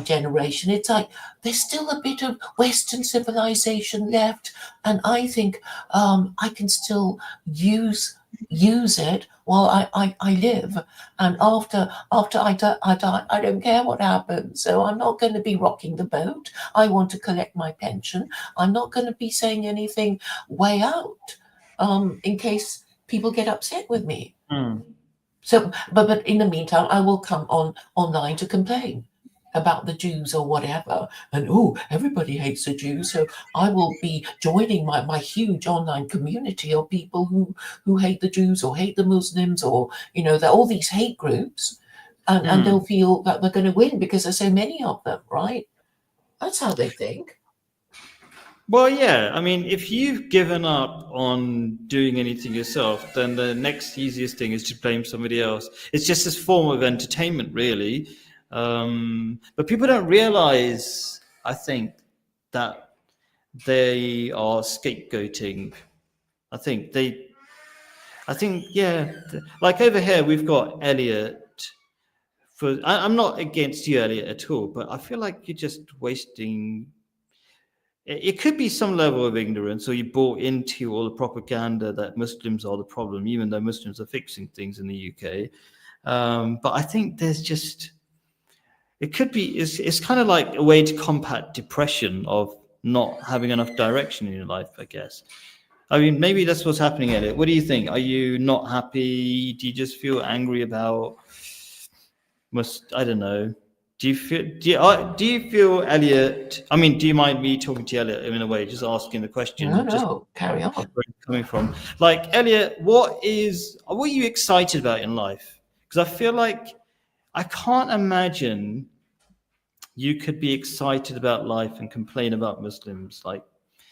generation, it's like there's still a bit of Western civilization left, and I think I can still use it while I live, and after I die, I don't care what happens. So I'm not going to be rocking the boat. I want to collect my pension. I'm not going to be saying anything way out in case people get upset with me. So, but in the meantime, I will come online to complain about the Jews or whatever, and everybody hates the Jews, so I will be joining my huge online community of people who hate the Jews or hate the Muslims, or they're all these hate groups, and they'll feel that they're going to win because there's so many of them, right? That's how they think. Well, yeah, I mean, if you've given up on doing anything yourself, then the next easiest thing is to blame somebody else. It's just this form of entertainment, really. But people don't realize, I think, that they are scapegoating. I think, like over here, we've got Elliot. I'm not against you, Elliot, at all, but I feel like you're just wasting. It could be some level of ignorance, or you bought into all the propaganda that Muslims are the problem, even though Muslims are fixing things in the UK. But I think there's just. It could be, it's kind of like a way to combat depression of not having enough direction in your life, I guess. I mean, maybe that's what's happening, Elliot. What do you think? Are you not happy? Do you just feel angry about, I don't know. Do you feel, Elliot, I mean, do you mind me talking to you, Elliot, in a way, just asking the question? No, carry on. Where it's coming from. Like, Elliot, what are you excited about in life? Because I feel like I can't imagine you could be excited about life and complain about Muslims. Like,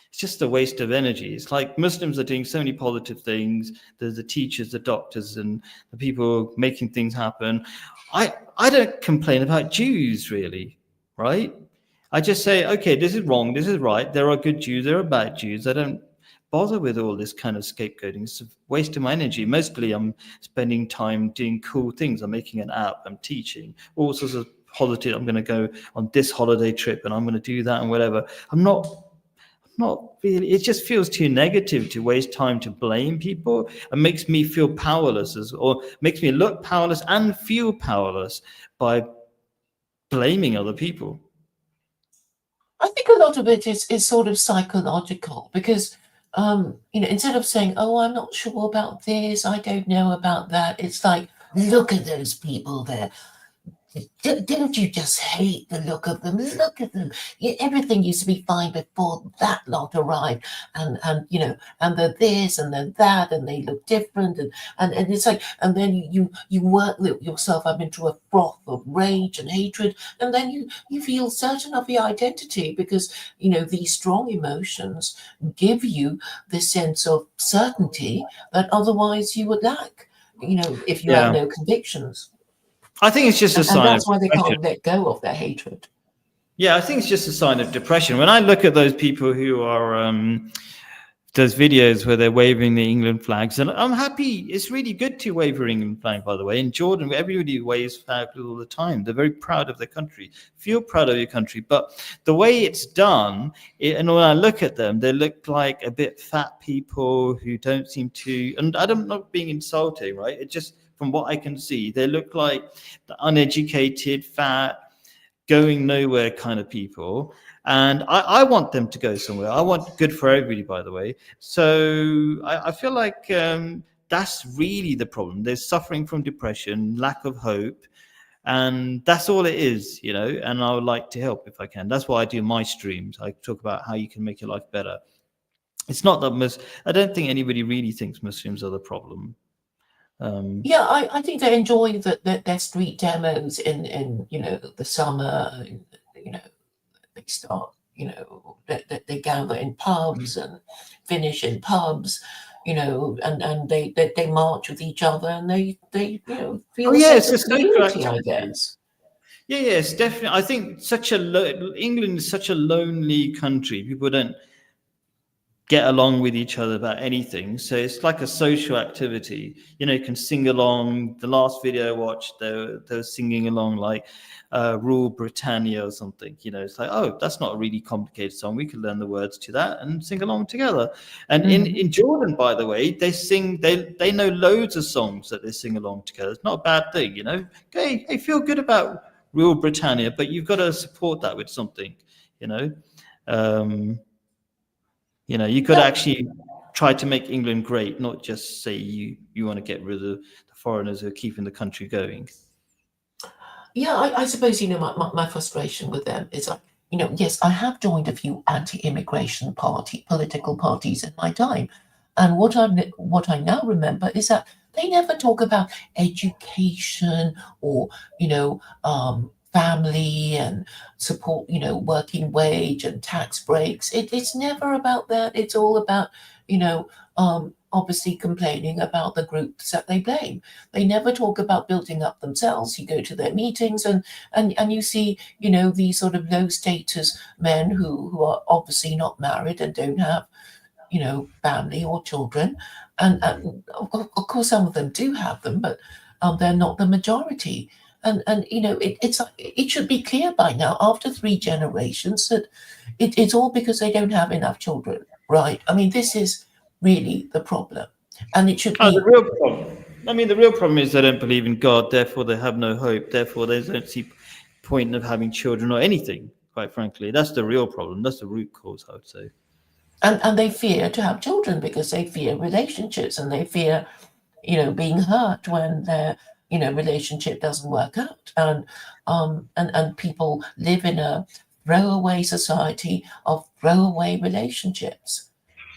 it's just a waste of energy. It's like Muslims are doing so many positive things. There's the teachers, the doctors, and the people making things happen. I don't complain about Jews, really, right? I just say, okay, this is wrong, this is right. There are good Jews, there are bad Jews. I don't bother with all this kind of scapegoating. It's a waste of my energy. Mostly I'm spending time doing cool things. I'm making an app, I'm teaching, all sorts of holiday. I'm going to go on this holiday trip and I'm going to do that and whatever. I'm not really, it just feels too negative to waste time to blame people. It makes me feel powerless, or makes me look powerless and feel powerless by blaming other people. I think a lot of it is sort of psychological, because instead of saying, I'm not sure about this, I don't know about that, it's like, look at those people there. Don't you just hate the look of them? Look at them. Everything used to be fine before that lot arrived, and they're this and they're that, and they look different, and it's like, and then you work yourself up into a froth of rage and hatred, and then you feel certain of your identity, because these strong emotions give you this sense of certainty that otherwise you would lack, if you have no convictions. I think it's just a sign. And that's why they can't let go of their hatred. Yeah, I think it's just a sign of depression. When I look at those people who are There's videos where they're waving the England flags, and I'm happy. It's really good to wave your England flag, by the way. In Jordan, everybody waves flags all the time. They're very proud of their country. Feel proud of your country, but the way it's done, and when I look at them, they look like a bit fat people who don't seem to. And I'm not being insulting, right? It just from what I can see, they look like the uneducated, fat, going nowhere kind of people. And I want them to go somewhere. I want good for everybody, by the way. So I feel like that's really the problem. They're suffering from depression, lack of hope, and that's all it is, you know. And I would like to help if I can. That's why I do my streams. I talk about how you can make your life better. It's not that I don't think anybody really thinks Muslims are the problem. Yeah, I think they enjoy their street demos in the summer. You know, they start. They gather in pubs and finish in pubs. And they march with each other, and they feel a sense of community, I guess. Yeah, it's definitely. I think England is such a lonely country. People don't get along with each other about anything. So it's like a social activity. You can sing along. The last video I watched, they were singing along like Rule Britannia or something. It's like, oh, that's not a really complicated song. We could learn the words to that and sing along together. And in Jordan, by the way, they know loads of songs that they sing along together. It's not a bad thing, Hey, feel good about Rule Britannia, but you've got to support that with something, you could actually try to make England great, not just say you want to get rid of the foreigners who are keeping the country going. Yeah, I suppose, my frustration with them is like, yes, I have joined a few anti-immigration political parties in my time. And what I now remember is that they never talk about education or, family and support, working wage and tax breaks. It's never about that. It's all about, obviously complaining about the groups that they blame. They never talk about building up themselves. You go to their meetings and you see, these sort of low status men who are obviously not married and don't have, family or children. And of course, some of them do have them, but they're not the majority. And it should be clear by now, after 3 generations, that it's all because they don't have enough children, right? I mean, this is really the problem, and it should be the real problem. I mean, the real problem is they don't believe in God, therefore they have no hope, therefore they don't see point of having children or anything. Quite frankly, that's the real problem. That's the root cause, I would say. And they fear to have children because they fear relationships, and they fear, being hurt when their relationship doesn't work out, and people live in a throwaway society of throwaway relationships.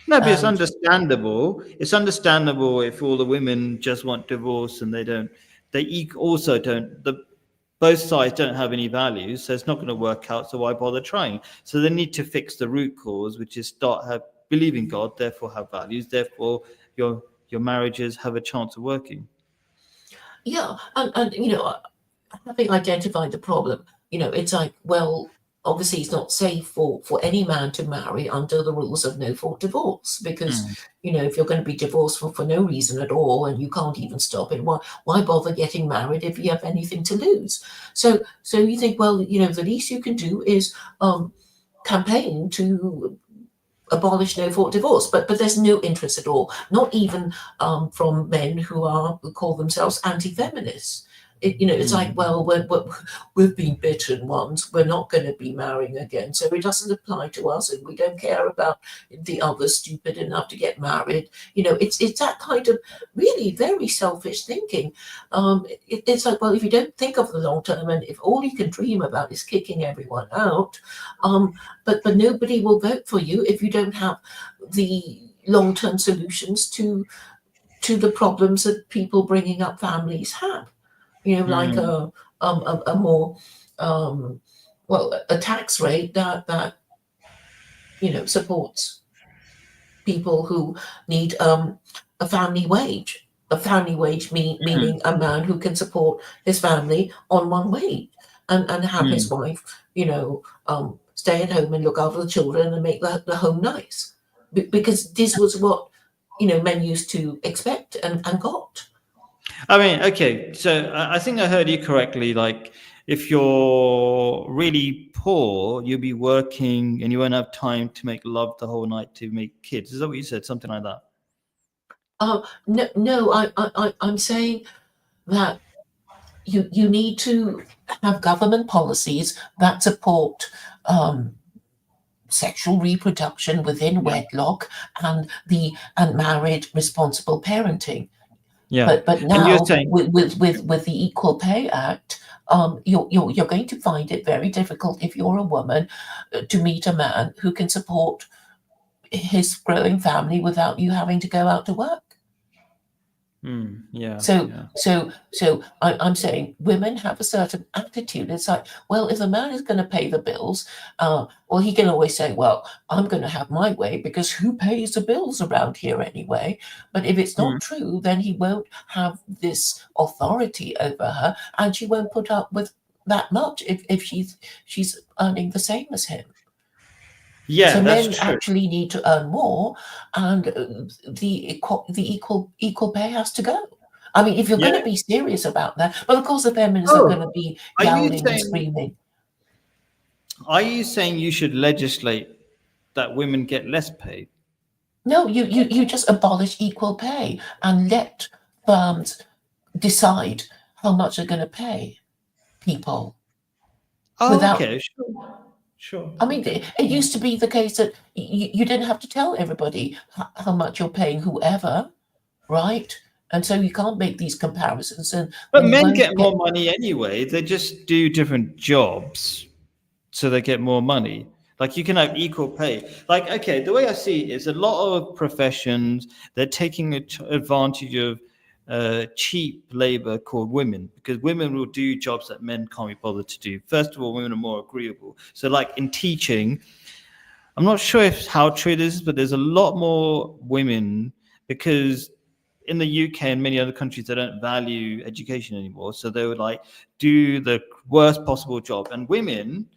No, but it's understandable. It's understandable if all the women just want divorce and they also don't. Both sides don't have any values, so it's not going to work out. So why bother trying? So they need to fix the root cause, which is believe in God, therefore have values, therefore your marriages have a chance of working. Yeah, and having identified the problem, it's like, well, obviously it's not safe for any man to marry under the rules of no fault divorce, because if you're going to be divorced for no reason at all and you can't even stop it, why bother getting married if you have anything to lose? So you think, well, the least you can do is campaign to abolish no fault divorce, but there's no interest at all, not even from men who call themselves anti-feminists. It's like, well, we've been bitten once, we're not going to be marrying again, so it doesn't apply to us, and we don't care about the others stupid enough to get married. It's that kind of really very selfish thinking. It's like, well, if you don't think of the long term, and if all you can dream about is kicking everyone out, but nobody will vote for you if you don't have the long-term solutions to the problems that people bringing up families have. Like a more a tax rate that supports people who need a family wage. A family wage meaning a man who can support his family on one wage and have his wife, stay at home and look after the children and make the home nice. because this was what men used to expect and got. I mean, okay, so I think I heard you correctly. Like, if you're really poor, you'll be working and you won't have time to make love the whole night to make kids. Is that what you said? Something like that? No, no, I'm saying that you need to have government policies that support sexual reproduction within Yeah. wedlock and married responsible parenting. Yeah. But And you're now saying, with the Equal Pay Act, you're going to find it very difficult if you're a woman to meet a man who can support his growing family without you having to go out to work. yeah, So, yeah. I'm saying women have a certain attitude. It's like, well, if the man is going to pay the bills, well, he can always say, well, I'm going to have my way because who pays the bills around here anyway? But if it's Mm. not true, then he won't have this authority over her, and she won't put up with that much if she's earning the same as him. Yeah, So that's men true. actually need to earn more, and the equal pay has to go. I mean, if you're Yeah. going to be serious about that, but of course the feminists are going to Oh, be are you yowling and saying screaming. are you saying you should legislate that women get less paid? No, you just abolish equal pay and let firms decide how much they're going to pay people Oh, without. okay, sure. Sure. I mean, Okay. it used to be the case that you didn't have to tell everybody how much you're paying whoever, right? And so you can't make these comparisons, and But then you men won't get get. more money anyway. They just do different jobs, so they get more money. Like, you can have equal pay. Like, okay, the way I see it is a lot of professions, they're taking advantage of cheap labor called women, because women will do jobs that men can't be bothered to do. First of all, women are more agreeable. So, like in teaching, I'm not sure if how true this is, but there's a lot more women, because in the UK and many other countries they don't value education anymore. So they would like do the worst possible job. And women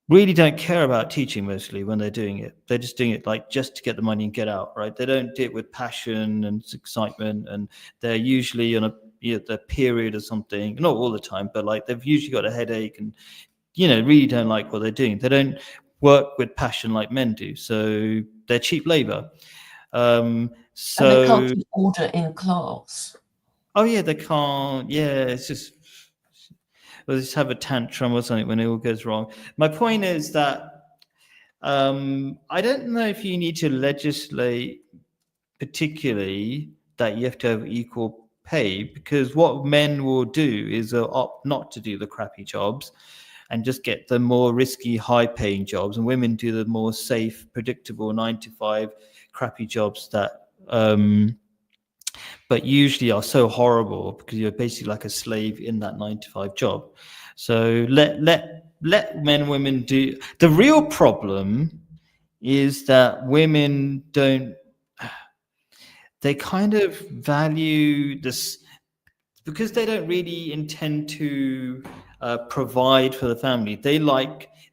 really don't care about teaching mostly when they're doing it. They're just doing it like just to get the money and get out, right? They don't do it with passion and excitement, and they're usually on a the period or something. Not all the time, but like they've usually got a headache and really don't like what they're doing. They don't work with passion like men do, so they're cheap labor. And they can't So keep order in class. oh yeah, they can't. Yeah, it's just they'll just have a tantrum or something when it all goes wrong. My point is that I don't know if you need to legislate particularly that you have to have equal pay, because what men will do is they'll opt not to do the crappy jobs and just get the more risky, high-paying jobs, and women do the more safe, predictable 9 to 5 crappy jobs that but usually are so horrible because you're basically like a slave in that 9 to 5 job. So let men and women do. The real problem is that women don't. They kind of value this because they don't really intend to provide for the family.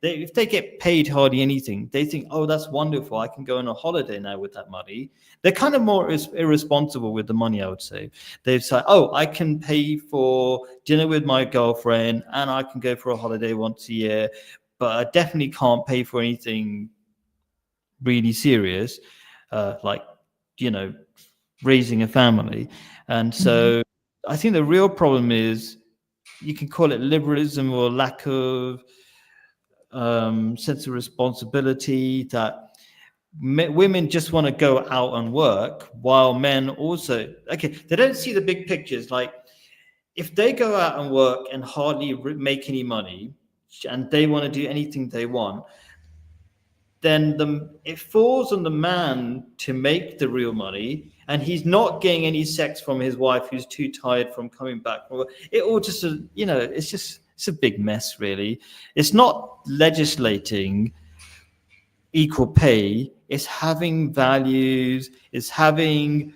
If they get paid hardly anything, they think, oh, that's wonderful. I can go on a holiday now with that money. They're kind of more irresponsible with the money, I would say. They've said, oh, I can pay for dinner with my girlfriend and I can go for a holiday once a year, but I definitely can't pay for anything really serious, like, raising a family. And Mhm. so I think the real problem is, you can call it liberalism or lack of sense of responsibility, that women just want to go out and work while men also, okay, they don't see the big pictures. Like, if they go out and work and hardly make any money and they want to do anything they want, then it falls on the man to make the real money, and he's not getting any sex from his wife who's too tired from coming back. It all just, it's a big mess, really. It's not legislating equal pay, it's having values, it's having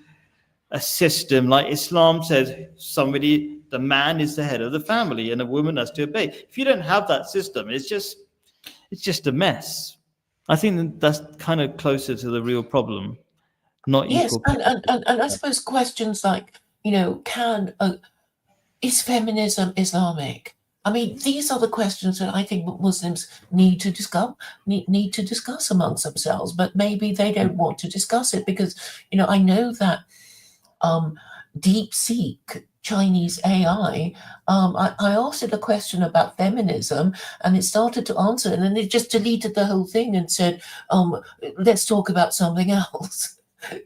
a system. Like Islam says, the man is the head of the family and a woman has to obey. If you don't have that system, it's just a mess. I think that's kind of closer to the real problem, not Yes, equal pay. and I suppose questions like, is feminism Islamic? I mean, these are the questions that I think Muslims need to discuss amongst themselves, but maybe they don't want to discuss it because, I know that DeepSeek, Chinese AI, I asked it a question about feminism and it started to answer and then it just deleted the whole thing and said, let's talk about something else.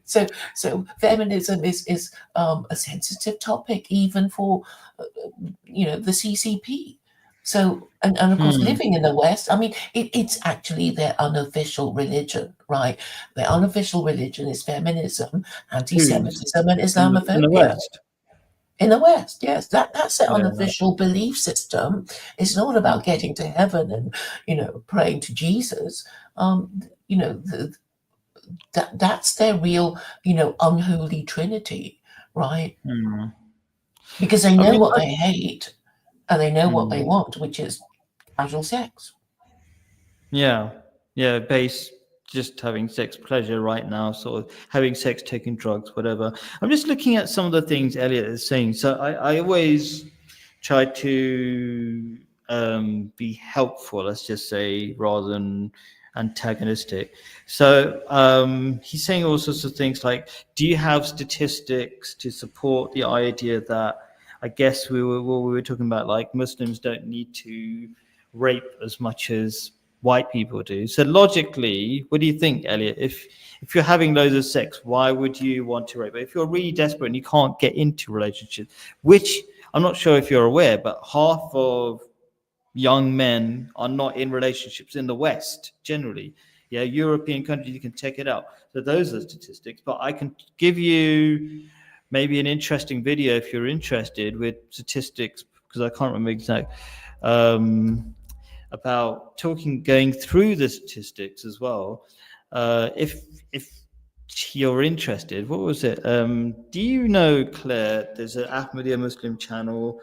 So feminism is a sensitive topic even for the CCP. So and of course living in the West, I mean it's actually their unofficial religion, right? Their unofficial religion is feminism, Who's anti-Semitism, and in the Islamophobia. West? In the West, yes, that's their Yeah. unofficial belief system. It's not about getting to heaven and praying to Jesus. That's their real unholy trinity, right? Hmm. Because they I know mean, what they hate and they know what hmm. they want, which is casual sex. Yeah, yeah, base just having sex pleasure right now, sort of having sex, taking drugs, whatever. I'm just looking at some of the things Elliot is saying. So I always try to be helpful, let's just say, rather than antagonistic. So he's saying all sorts of things like, do you have statistics to support the idea that, I guess we were talking about, like Muslims don't need to rape as much as white people do. So logically, what do you think, Elliot? If you're having loads of sex, why would you want to rape? But if you're really desperate and you can't get into relationships, which I'm not sure if you're aware, but half of young men are not in relationships in the West generally. Yeah, European countries, you can check it out. So those are statistics. But I can give you maybe an interesting video if you're interested with statistics, because I can't remember exact. About going through the statistics as well. If you're interested, what was it? Do you know, Claire? There's an Ahmadiyya Muslim channel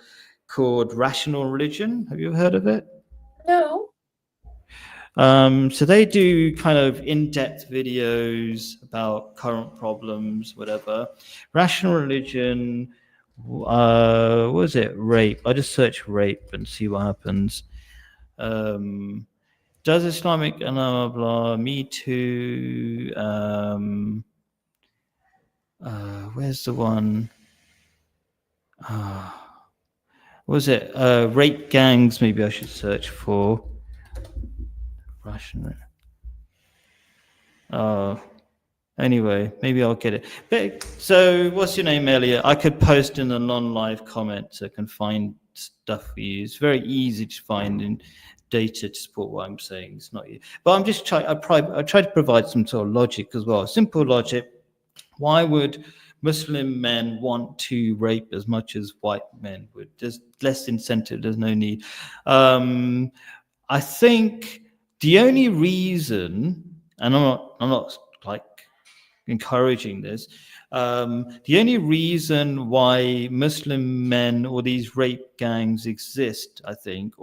called Rational Religion. Have you ever heard of it? No. So they do kind of in-depth videos about current problems, whatever. Rational Religion, what was it? Rape. I just search rape and see what happens. Does Islamic and blah, blah, Me Too? Where's the one? Was it rape gangs? Maybe I should search for Russian. Anyway, maybe I'll get it. But, so, what's your name, Elliot? I could post in the non-live comments. So I can find stuff for you. It's very easy to find in data to support what I'm saying. It's not you, but I'm just trying. I try to provide some sort of logic as well. Simple logic. Why would Muslim men want to rape as much as white men would? There's less incentive. There's no need. I think the only reason, and I'm not like encouraging this. The only reason why Muslim men or these rape gangs exist, I think,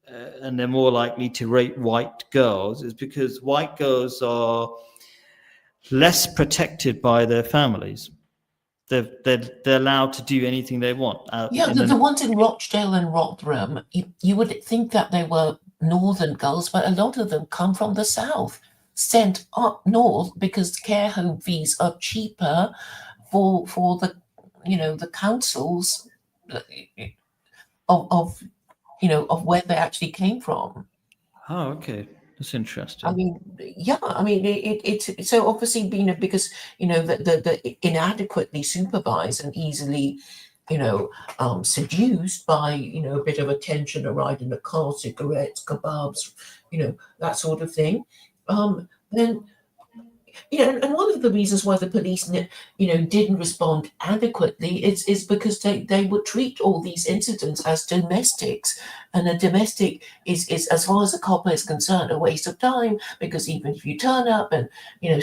and they're more likely to rape white girls, is because white girls are less protected by their families. They're allowed to do anything they want. Yeah, the ones in Rochdale and Rotherham, you would think that they were northern girls, but a lot of them come from the south, sent up north because care home fees are cheaper for the the councils of where they actually came from. Oh, okay. That's interesting. I mean, yeah, I mean, it's so obviously, because, the inadequately supervised and easily, seduced by, a bit of attention, a ride in a car, cigarettes, kebabs, that sort of thing. Then, and one of the reasons why the police, didn't respond adequately is because they would treat all these incidents as domestics, and a domestic is as far as a copper is concerned a waste of time, because even if you turn up and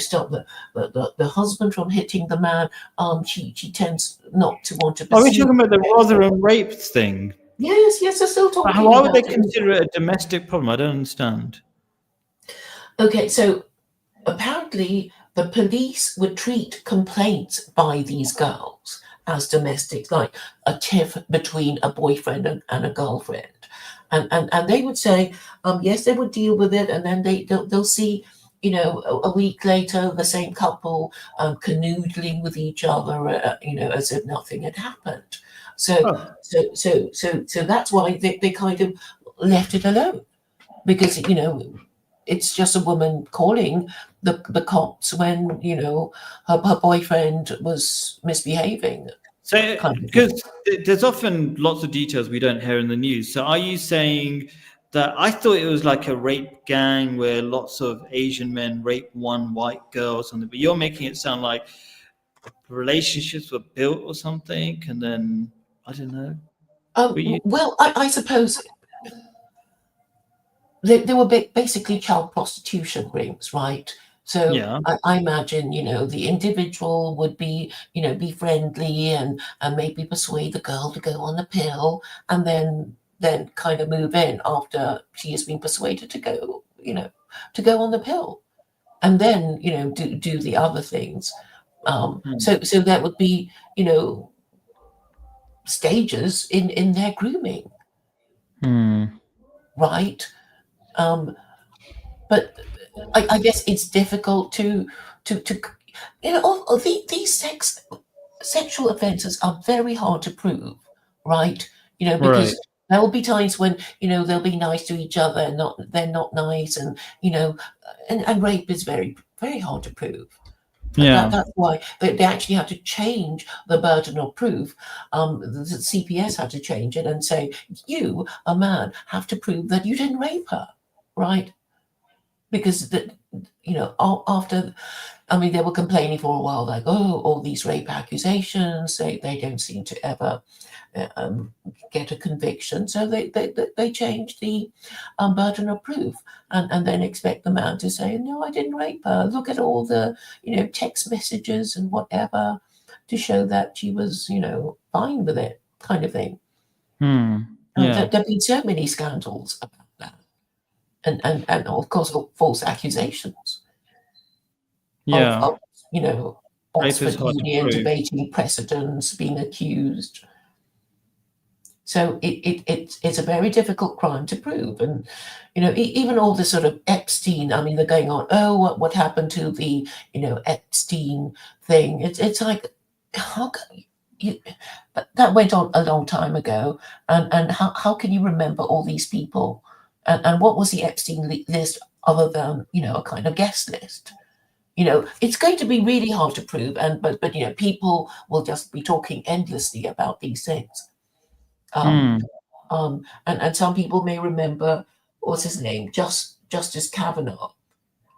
stop the husband from hitting the man, she tends not to want to Are we pursue. talking about the Rotherham rape thing? Yes, I'm still talking Why would about they it. consider it a domestic problem? I don't understand. Okay, so apparently the police would treat complaints by these girls as domestic, like a tiff between a boyfriend and a girlfriend. And they would say, yes, they would deal with it, and then they'll see, a week later, the same couple canoodling with each other, as if nothing had happened. So, Oh, so that's why they kind of left it alone, because it's just a woman calling the cops when her boyfriend was misbehaving, so kind of thing. because there's often lots of details we don't hear in the news. So are you saying that I thought it was like a rape gang where lots of Asian men rape one white girl or something, but you're making it sound like relationships were built or something, and then I don't know. Were you? Well, I suppose they were basically child prostitution rings, right? So Yeah. I imagine, the individual would be friendly and maybe persuade the girl to go on the pill, and then kind of move in after she has been persuaded to go on the pill, and then do the other things. Hmm. So that would be stages in their grooming, Hmm. right? Um, but I guess it's difficult to these sexual offences are very hard to prove, right? Right. Because there will be times when they'll be nice to each other and not they're not nice, and and rape is very very hard to prove. Yeah. That's why they actually had to change the burden of proof. The CPS had to change it and say, you, a man, have to prove that you didn't rape her, right? Because after, I mean, they were complaining for a while, like, oh, all these rape accusations, they don't seem to ever um, get a conviction. So they changed the burden of proof, and then expect the man to say, no, I didn't rape her. Look at all the text messages and whatever to show that she was fine with it, kind of thing. Hmm. There Yeah. have been so many scandals about that, and of course false accusations of, Yeah. of Rape is Oxford hard to Union prove. debating precedents, being accused. So it's a very difficult crime to prove, and even all the sort of Epstein. I mean, they're going on. Oh, what happened to the Epstein thing? It's like, how can you? That went on a long time ago, and how can you remember all these people? And what was the Epstein list other than a kind of guest list? It's going to be really hard to prove, and but people will just be talking endlessly about these things. Um, Hmm. and some people may remember, what's his name, Justice Kavanaugh.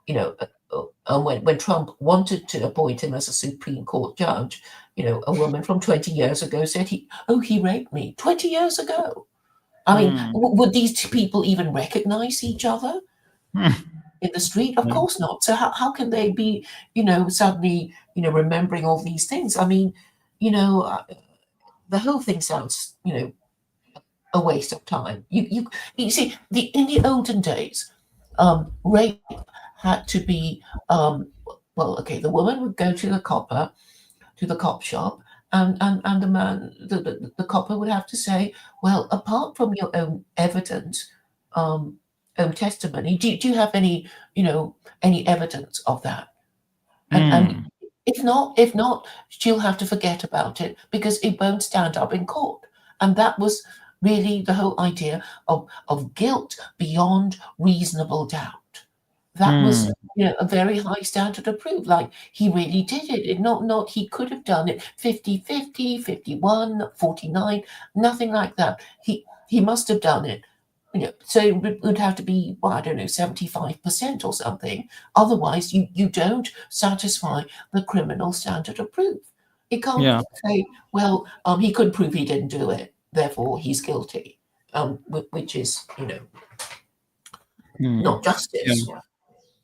When Trump wanted to appoint him as a Supreme Court judge, a woman from 20 years ago said he raped me 20 years ago. I mean, Hmm. would these two people even recognize each other in the street? Of Yeah. course not. So how can they be, suddenly, remembering all these things? I mean, you know, uh, the whole thing sounds, a waste of time. You see, in the olden days, rape had to be, well, okay, the woman would go to the cop shop, and the man, the copper would have to say, well, apart from your own evidence, um, own testimony, do you have any evidence of that? And Hmm. if not, she'll have to forget about it because it won't stand up in court. And that was really the whole idea of guilt beyond reasonable doubt. That was Hmm. a very high standard of proof. Like he really did it. Not he could have done it 50-50, 51, 49, nothing like that. He must have done it. So it would have to be, well, I don't know, 75% or something. Otherwise, you don't satisfy the criminal standard of proof. It can't Yeah. say, well, he couldn't prove he didn't do it, therefore he's guilty, which is, Hmm. not Yeah. justice.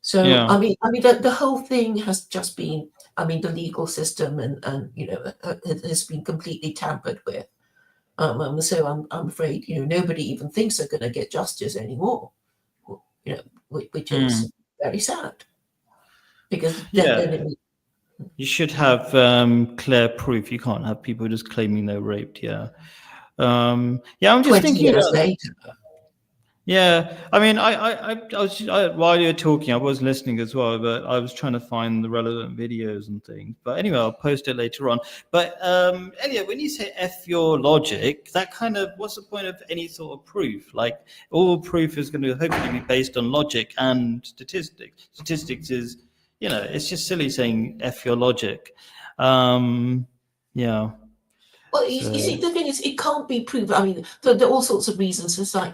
So Yeah. I mean, the whole thing has just been, I mean, the legal system and has been completely tampered with. So I'm afraid nobody even thinks they're going to get justice anymore. Which Hmm. is very sad, because then Yeah. it, You should have clear proof. You can't have people just claiming they're raped. Yeah. Yeah, I'm just 20 thinking years about. later. Yeah, I mean, while you were talking, I was listening as well, but I was trying to find the relevant videos and things. But anyway, I'll post it later on. But Elliot, when you say "f your logic," that kind of, what's the point of any sort of proof? Like, all proof is going to hopefully be based on logic and statistics. Statistics is, it's just silly saying "f your logic." Yeah. Well, you So. see, the thing is, it can't be proven. I mean, there are all sorts of reasons. It's like,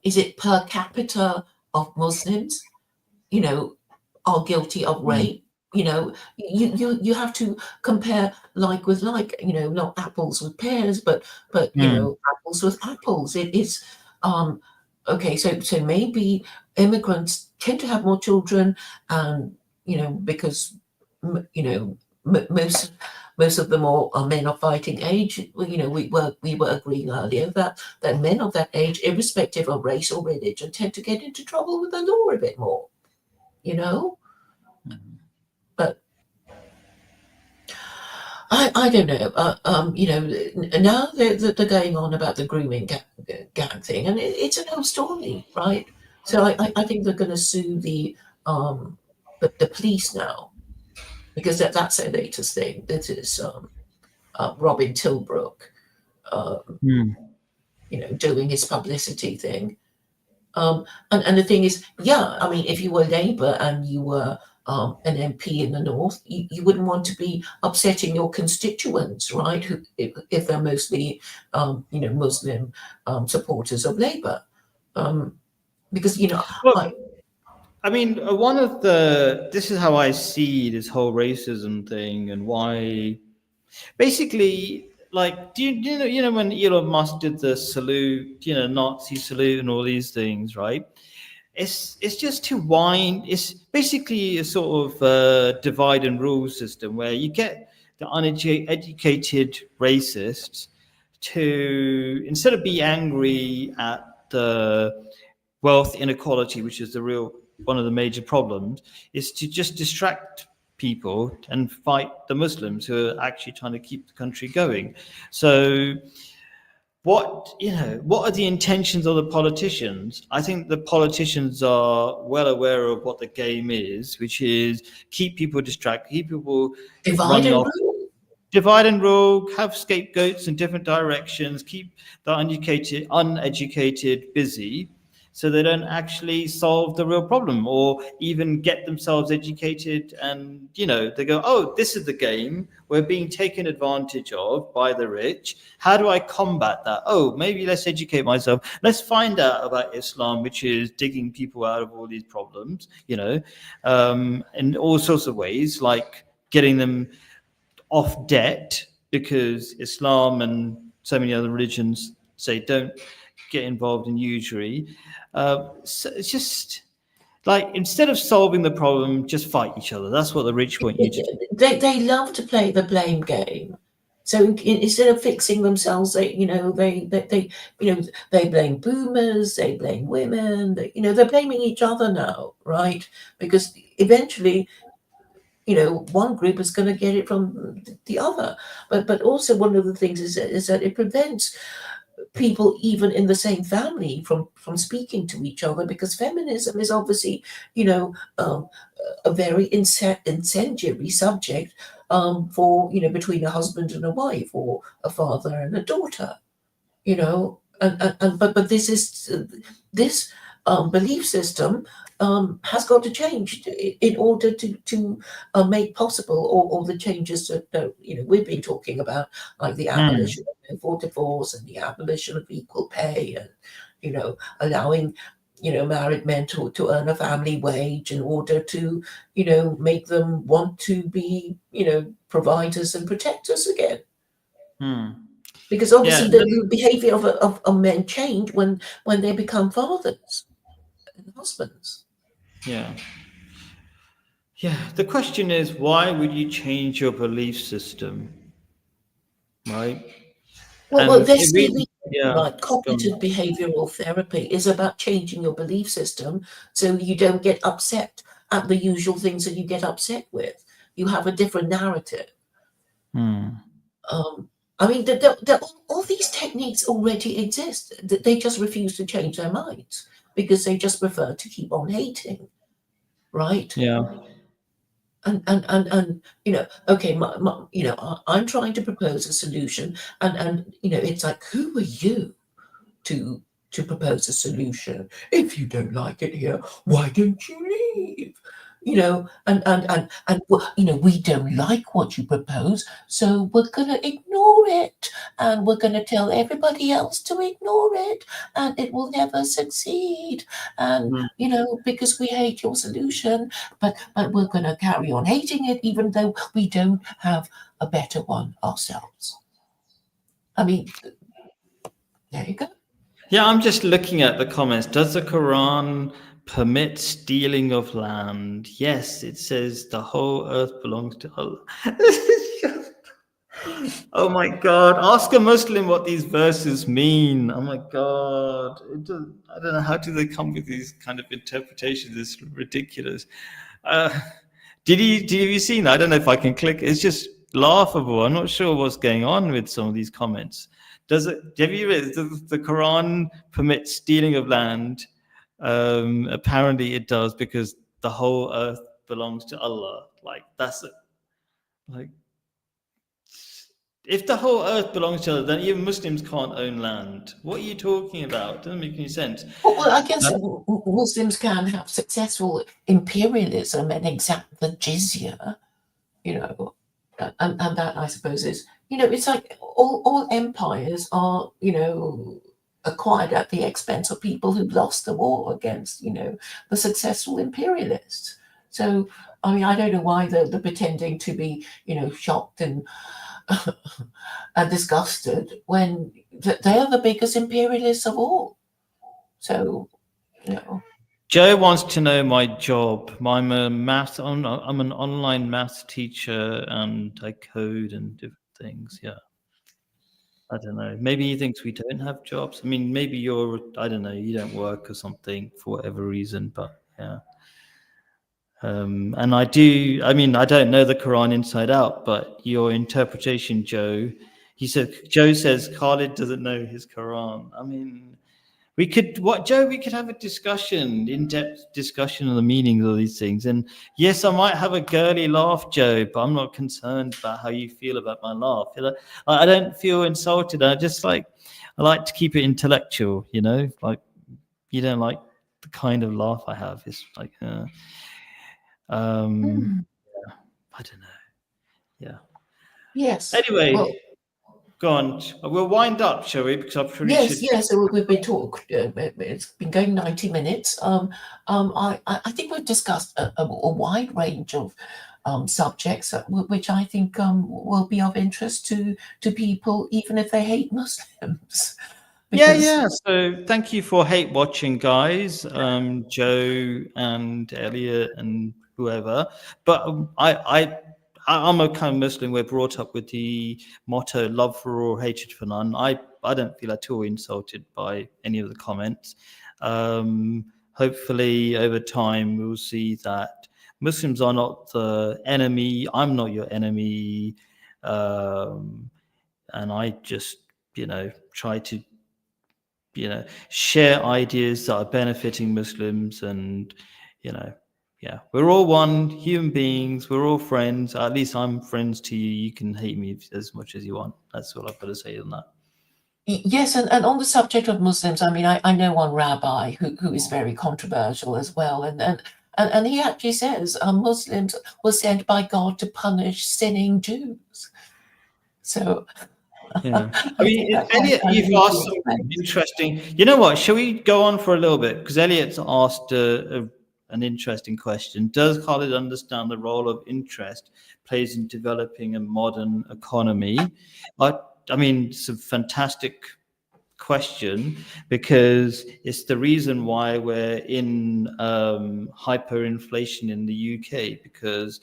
is it per capita of Muslims, are guilty of rape? You have to compare like with like, not apples with pears, but Mm, apples with apples. It is okay. So maybe immigrants tend to have more children, and because most of them are men of fighting age. We were agreeing earlier that men of that age, irrespective of race or religion, tend to get into trouble with the law a bit more. But I don't know. Now they're going on about the grooming gang thing, and it's an old story, right? So I think they're going to sue the police now, because that's their latest thing. This is Robin Tilbrook, mm, doing his publicity thing. And the thing is, yeah, I mean, if you were Labour and you were an MP in the North, you wouldn't want to be upsetting your constituents, right? Who, if they're mostly, Muslim supporters of Labour, because Well, I mean, this is how I see this whole racism thing and why, basically, like, do you know when Elon Musk did the salute, Nazi salute and all these things, right? It's just to wind. It's basically a sort of divide and rule system where you get the uneducated racists to, instead of be angry at the wealth inequality, which is the real one of the major problems, is to just distract people and fight the Muslims who are actually trying to keep the country going. So what are the intentions of the politicians? I think the politicians are well aware of what the game is, which is keep people distracted, keep people divide running and off, rule. divide and rule, have scapegoats in different directions, keep the uneducated busy, so they don't actually solve the real problem or even get themselves educated. And they go, oh, this is the game, we're being taken advantage of by the rich. How do I combat that? Oh, maybe let's educate myself, let's find out about Islam, which is digging people out of all these problems, in all sorts of ways, like getting them off debt, because Islam and so many other religions say don't get involved in usury. So it's just like, instead of solving the problem, just fight each other. That's what the rich want you to do. They love to play the blame game. So instead of fixing themselves, they blame boomers, they blame women. They're blaming each other now, right? Because eventually, one group is going to get it from the other. But also, one of the things is that it prevents people even in the same family from speaking to each other, because feminism is obviously, a very incendiary subject, for between a husband and a wife, or a father and a daughter. But this belief system has got to change in order to make possible all the changes that we've been talking about, like the Hmm. abolition of for divorce, and the abolition of equal pay, and allowing married men to earn a family wage in order to make them want to be providers and protectors again. Hmm. Because Yeah, obviously the behavior of men change when they become fathers and husbands. yeah, yeah. The question is, why would you change your belief system, right? Well, And they're it really, stealing. Yeah. Right, cognitive behavioral therapy is about changing your belief system so you don't get upset at the usual things that you get upset with. You have a different narrative. I mean, all these techniques already exist. They just refuse to change their minds because they just prefer to keep on hating, right? Yeah. And okay, I'm trying to propose a solution, and it's like, who are you to propose a solution? If you don't like it here, why don't you leave? We don't like what you propose, so we're gonna ignore it, and we're gonna tell everybody else to ignore it, and it will never succeed. And because we hate your solution, but we're gonna carry on hating it, even though we don't have a better one ourselves. I mean, there you go. Yeah, I'm just looking at the comments. Does the Quran permit stealing of land? Yes, it says the whole earth belongs to Allah. Oh my God. Ask a Muslim what these verses mean. Oh my God. I don't know, how do they come with these kind of interpretations? It's ridiculous. Did you seen that? I don't know if I can click. It's just laughable. I'm not sure what's going on with some of these comments. Have you read the Quran permits stealing of land? Apparently it does, because the whole earth belongs to Allah. Like, that's it. Like, if the whole earth belongs to Allah, then even Muslims can't own land. What are you talking about? Doesn't make any sense. Well, I guess Muslims can have successful imperialism and exact the jizya, and that, I suppose, is, it's like all empires are, acquired at the expense of people who lost the war against, the successful imperialists. So, I mean, I don't know why they're pretending to be, shocked and and disgusted when they're the biggest imperialists of all. So, Joe wants to know my job. I'm an online math teacher, and I code and different things. Yeah. I don't know. Maybe he thinks we don't have jobs. I mean, maybe I don't know, you don't work or something for whatever reason, but yeah. And I don't know the Quran inside out, but your interpretation, Joe, Joe says Khalid doesn't know his Quran. I mean, we could have a discussion, in-depth discussion of the meanings of these things. And yes, I might have a girly laugh, Joe, but I'm not concerned about how you feel about my laugh. I don't feel insulted. I like to keep it intellectual, like, you don't like the kind of laugh I have. It's like, I don't know. Yeah. yes. Anyway, Well, go on. We'll wind up, shall we? Because yes. So we've been it's been going 90 minutes. I think we've discussed a wide range of subjects, which I think will be of interest to people, even if they hate Muslims. Yeah. So thank you for hate watching, guys. Joe and Elliot and whoever. But I'm a kind of Muslim. We're brought up with the motto "Love for all, hatred for none." I don't feel at all insulted by any of the comments. Hopefully, over time, we'll see that Muslims are not the enemy. I'm not your enemy, and I just try to share ideas that are benefiting Muslims, and we're all one, human beings. We're all friends. At least I'm friends to you. You can hate me as much as you want. That's all I've got to say on that. Yes, and on the subject of Muslims, I mean, I know one rabbi who is very controversial as well, and he actually says Muslims were sent by God to punish sinning Jews. So Yeah. I think that Elliot, kind of you've asked mutual something respect. interesting. You know what? Shall we go on for a little bit? Because Elliot's asked an interesting question. Does Khalid understand the role of interest plays in developing a modern economy? I mean, it's a fantastic question, because it's the reason why we're in hyperinflation in the UK, because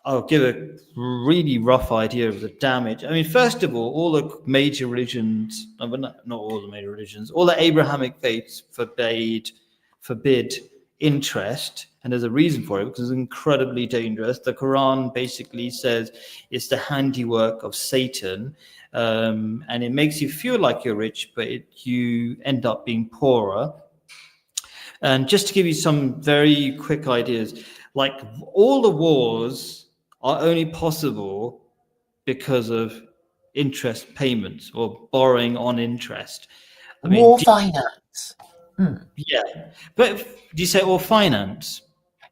I'll give a really rough idea of the damage. I mean, first of all the major religions, but not all the major religions, all the Abrahamic faiths forbid interest, and there's a reason for it, because it's incredibly dangerous. The Quran basically says it's the handiwork of Satan, and it makes you feel like you're rich, but you end up being poorer. And just to give you some very quick ideas, like all the wars are only possible because of interest payments or borrowing on interest. I mean, War finance. yeah, but do you say all finance?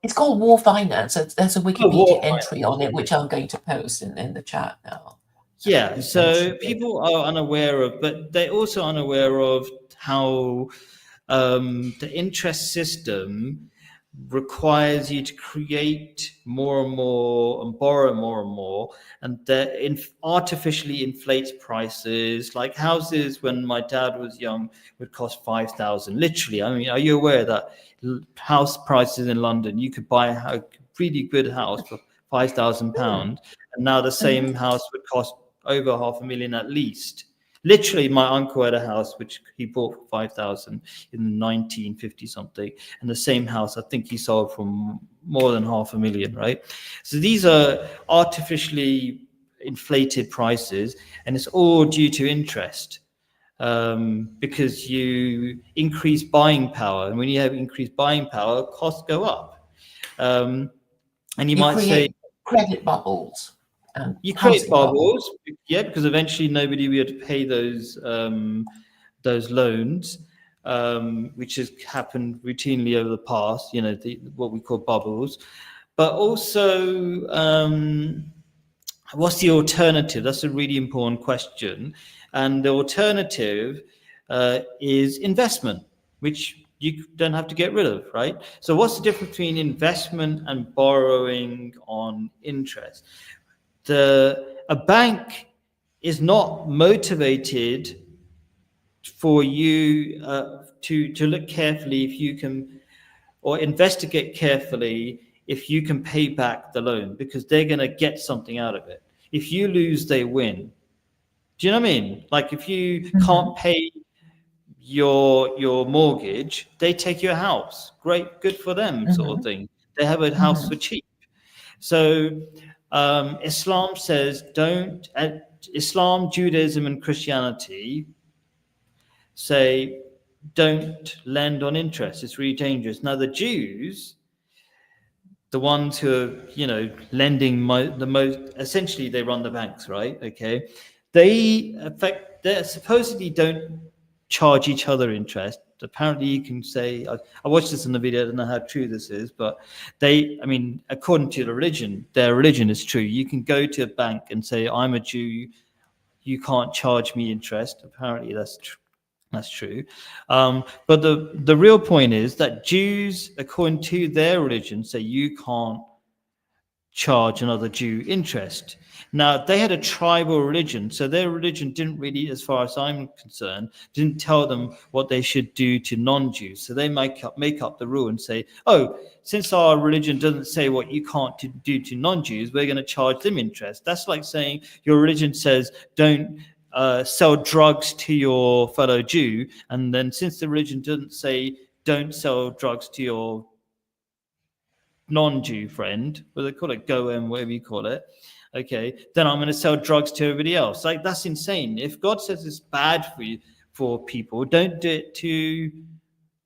It's called war finance. There's a Oh, Wikipedia war entry on it, which I'm going to post in the chat now. Yeah, so people are unaware of, but they're also unaware of how the interest system requires you to create more and more and borrow more and more, and that artificially inflates prices. Like houses, when my dad was young, would cost 5,000. Literally, I mean, are you aware that house prices in London, you could buy a really good house for £5,000, and now the same house would cost over 500,000 at least. Literally, my uncle had a house which he bought for 5,000 in 1950 something, and the same house I think he sold for more than 500,000, right? So these are artificially inflated prices, and it's all due to interest, because you increase buying power, and when you have increased buying power, costs go up. And you might say credit bubbles. You create Bubbles. bubbles, yeah, because eventually nobody will be able to pay those loans, which has happened routinely over the past. You know, what we call bubbles. But also, what's the alternative? That's a really important question. And the alternative is investment, which you don't have to get rid of, right? So what's the difference between investment and borrowing on interest? A bank is not motivated for you to look carefully if you can, or investigate carefully if you can pay back the loan, because they're going to get something out of it. If you lose, they win. Do you know what I mean? Like if you can't pay your mortgage, they take your house. Great, good for them, sort of thing. They have a house for cheap. So Islam says Islam, Judaism, and Christianity say don't lend on interest. It's really dangerous. Now the Jews, the ones who are lending the most, essentially they run the banks, right? Okay, they supposedly don't charge each other interest. Apparently you can say, I watched this in the video, I don't know how true this is, but according to their religion is true. You can go to a bank and say, I'm a Jew, you can't charge me interest. Apparently that's true. But the real point is that Jews, according to their religion, say you can't charge another Jew interest. Now, they had a tribal religion, so their religion didn't really, as far as I'm concerned, didn't tell them what they should do to non-Jews. So they make up the rule and say, oh, since our religion doesn't say what you can't do to non-Jews, we're going to charge them interest. That's like saying your religion says don't sell drugs to your fellow Jew, and then since the religion doesn't say don't sell drugs to your non-Jew friend, what they call it, goem, whatever you call it, okay, then I'm going to sell drugs to everybody else. Like, that's insane. If God says it's bad for people, don't do it to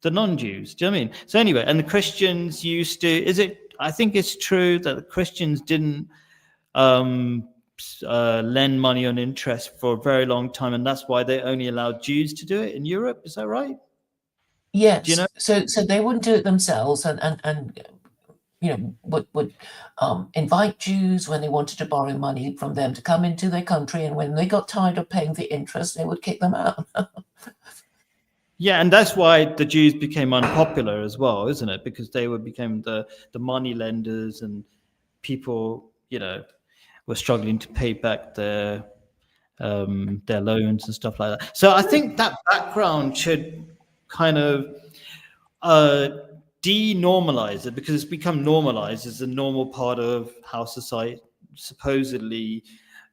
the non-Jews. Do you know what I mean? So anyway, and the Christians used to, I think it's true that the Christians didn't lend money on interest for a very long time, and that's why they only allowed Jews to do it in Europe. Is that right? Yes. Do you know? So they wouldn't do it themselves, and would invite Jews when they wanted to borrow money from them to come into their country, and when they got tired of paying the interest, they would kick them out. Yeah, and that's why the Jews became unpopular as well, isn't it? Because they became the money lenders, and people, were struggling to pay back their loans and stuff like that. So I think that background should kind of denormalize it because it's become normalized as a normal part of how society supposedly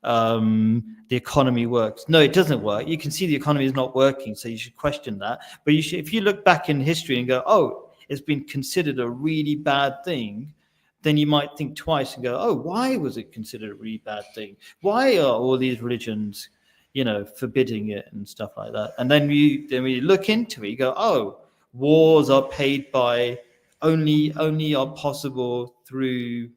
the economy works. No, it doesn't work. You can see the economy is not working, so you should question that. But you should, if you look back in history and go, oh, it's been considered a really bad thing, then you might think twice and go, oh, why was it considered a really bad thing? Why are all these religions, forbidding it and stuff like that? And then when you look into it, you go, oh, wars are paid by only are possible through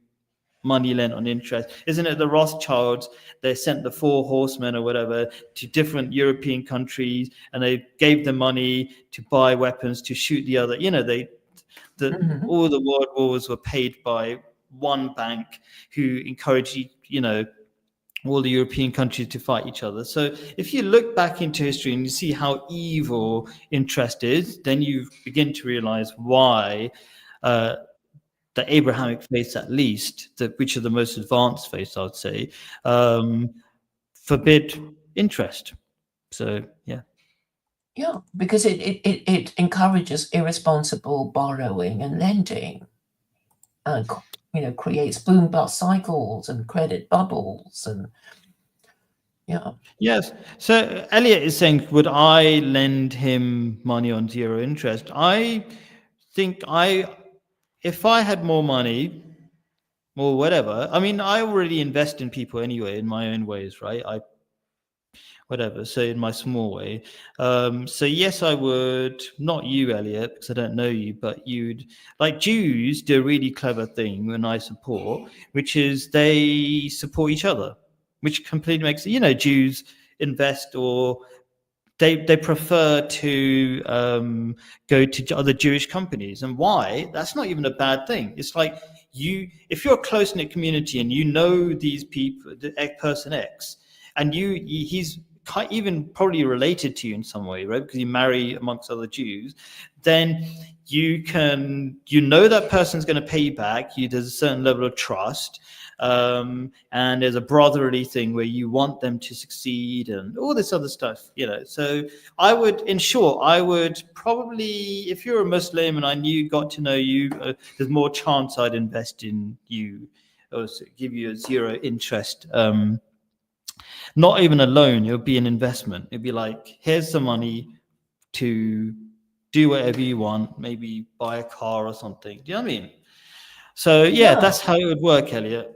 money lent on interest. Isn't it the Rothschilds? They sent the 4 horsemen or whatever to different European countries, and they gave them money to buy weapons to shoot the other. All the world wars were paid by one bank who encouraged all the European countries to fight each other. So if you look back into history and you see how evil interest is, then you begin to realize why the Abrahamic faiths, at least, which are the most advanced faiths, I would say, forbid interest. So, yeah. Yeah, because it encourages irresponsible borrowing and lending, and creates boom bust cycles and credit bubbles, and yeah. Yes. So Elliot is saying, would I lend him money on zero interest? I think if I had more money or whatever, I mean, I already invest in people anyway in my own ways, right? So in my small way. So yes, I would, not you, Elliot, because I don't know you, but like Jews do a really clever thing and I support, which is they support each other, which completely makes, Jews invest or they prefer to go to other Jewish companies. And why? That's not even a bad thing. It's like if you're a close-knit community and you know these people, the person X, and he's even probably related to you in some way, right? Because you marry amongst other Jews, then you that person's going to pay you back. There's a certain level of trust. And there's a brotherly thing where you want them to succeed and all this other stuff, So I would probably, if you're a Muslim and I got to know you, there's more chance I'd invest in you or give you a zero interest. Not even a loan, it would be an investment. It'd be like, here's some money to do whatever you want, maybe buy a car or something. Do you know what I mean? So yeah. That's how it would work, Elliot.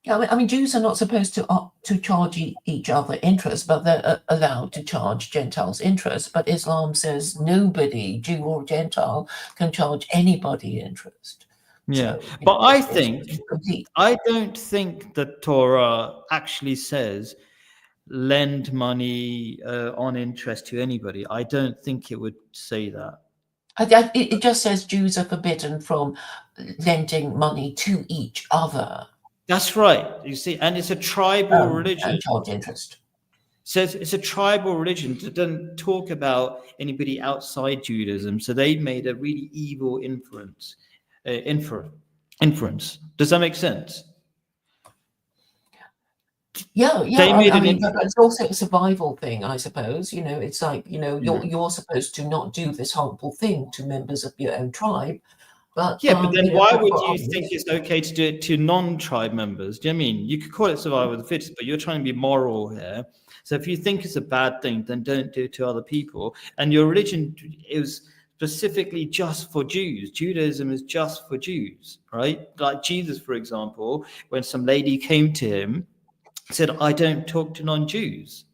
Yeah, I mean, Jews are not supposed to charge each other interest, but they're allowed to charge Gentiles interest. But Islam says nobody, Jew or Gentile, can charge anybody interest. Yeah, so, but I don't think the Torah actually says lend money on interest to anybody. I don't think it would say that. It just says Jews are forbidden from lending money to each other. That's right. You see, and it's a tribal religion. And charge interest. Says it's a tribal religion. It doesn't talk about anybody outside Judaism. So they made a really evil inference. Does that make sense? Yeah. I mean, but it's also a survival thing, I suppose. It's like you're supposed to not do this harmful thing to members of your own tribe. But but then why would you think it's okay to do it to non-tribe members? Do you know what I mean? You could call it survival of the fittest, but you're trying to be moral here. So if you think it's a bad thing, then don't do it to other people. And your religion is specifically just for Jews. Judaism is just for Jews, right? Like Jesus, for example, when some lady came to him, said, I don't talk to non-Jews.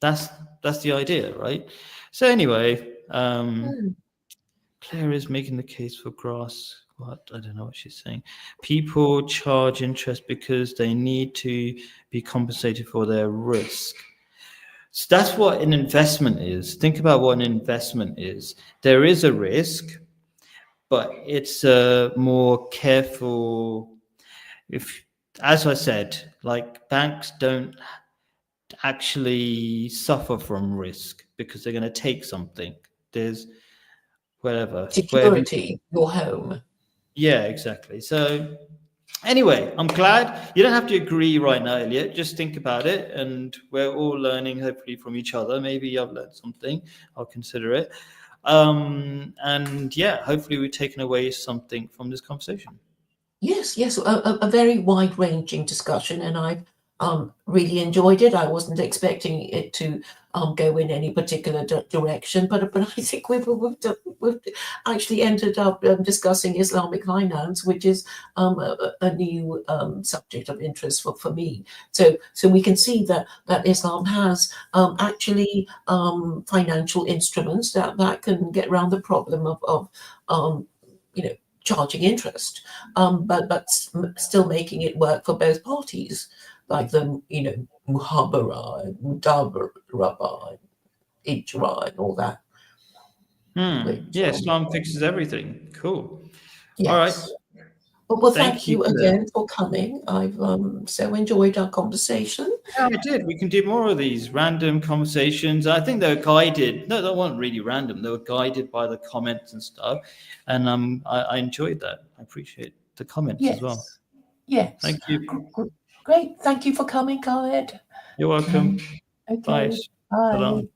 That's the idea, right? So anyway, Claire is making the case for grass. What? I don't know what she's saying. People charge interest because they need to be compensated for their risk. So that's what an investment is. Think about what an investment is. There is a risk, but it's a more careful. As I said, like banks don't actually suffer from risk because they're going to take something. There's whatever security, your home. Yeah, exactly. So anyway, I'm glad you don't have to agree right now, Elliot. Just think about it, and we're all learning hopefully from each other. Maybe I've learned something. I'll consider it. And yeah, hopefully we've taken away something from this conversation. Yes, a very wide-ranging discussion, and I've really enjoyed it. I wasn't expecting it to go in any particular direction, but I think we've actually ended up discussing Islamic finance, which is a new subject of interest for me. So we can see that Islam has actually financial instruments that can get around the problem of charging interest, but still making it work for both parties, like the muhabara, mudabaraba, ijra, and all that. Which Yeah, Islam fixes everything. Cool. All right. yes. Well, Thank thank you, you Claire. again for coming. I've so enjoyed our conversation. Yeah, I did. We can do more of these random conversations. I think they were guided. No, they weren't really random. They were guided by the comments and stuff. And I enjoyed that. I appreciate the comments as well. Yes. Thank you. Great. Thank you for coming, Khaled. You're welcome. Bye. Okay. Bye. Salam.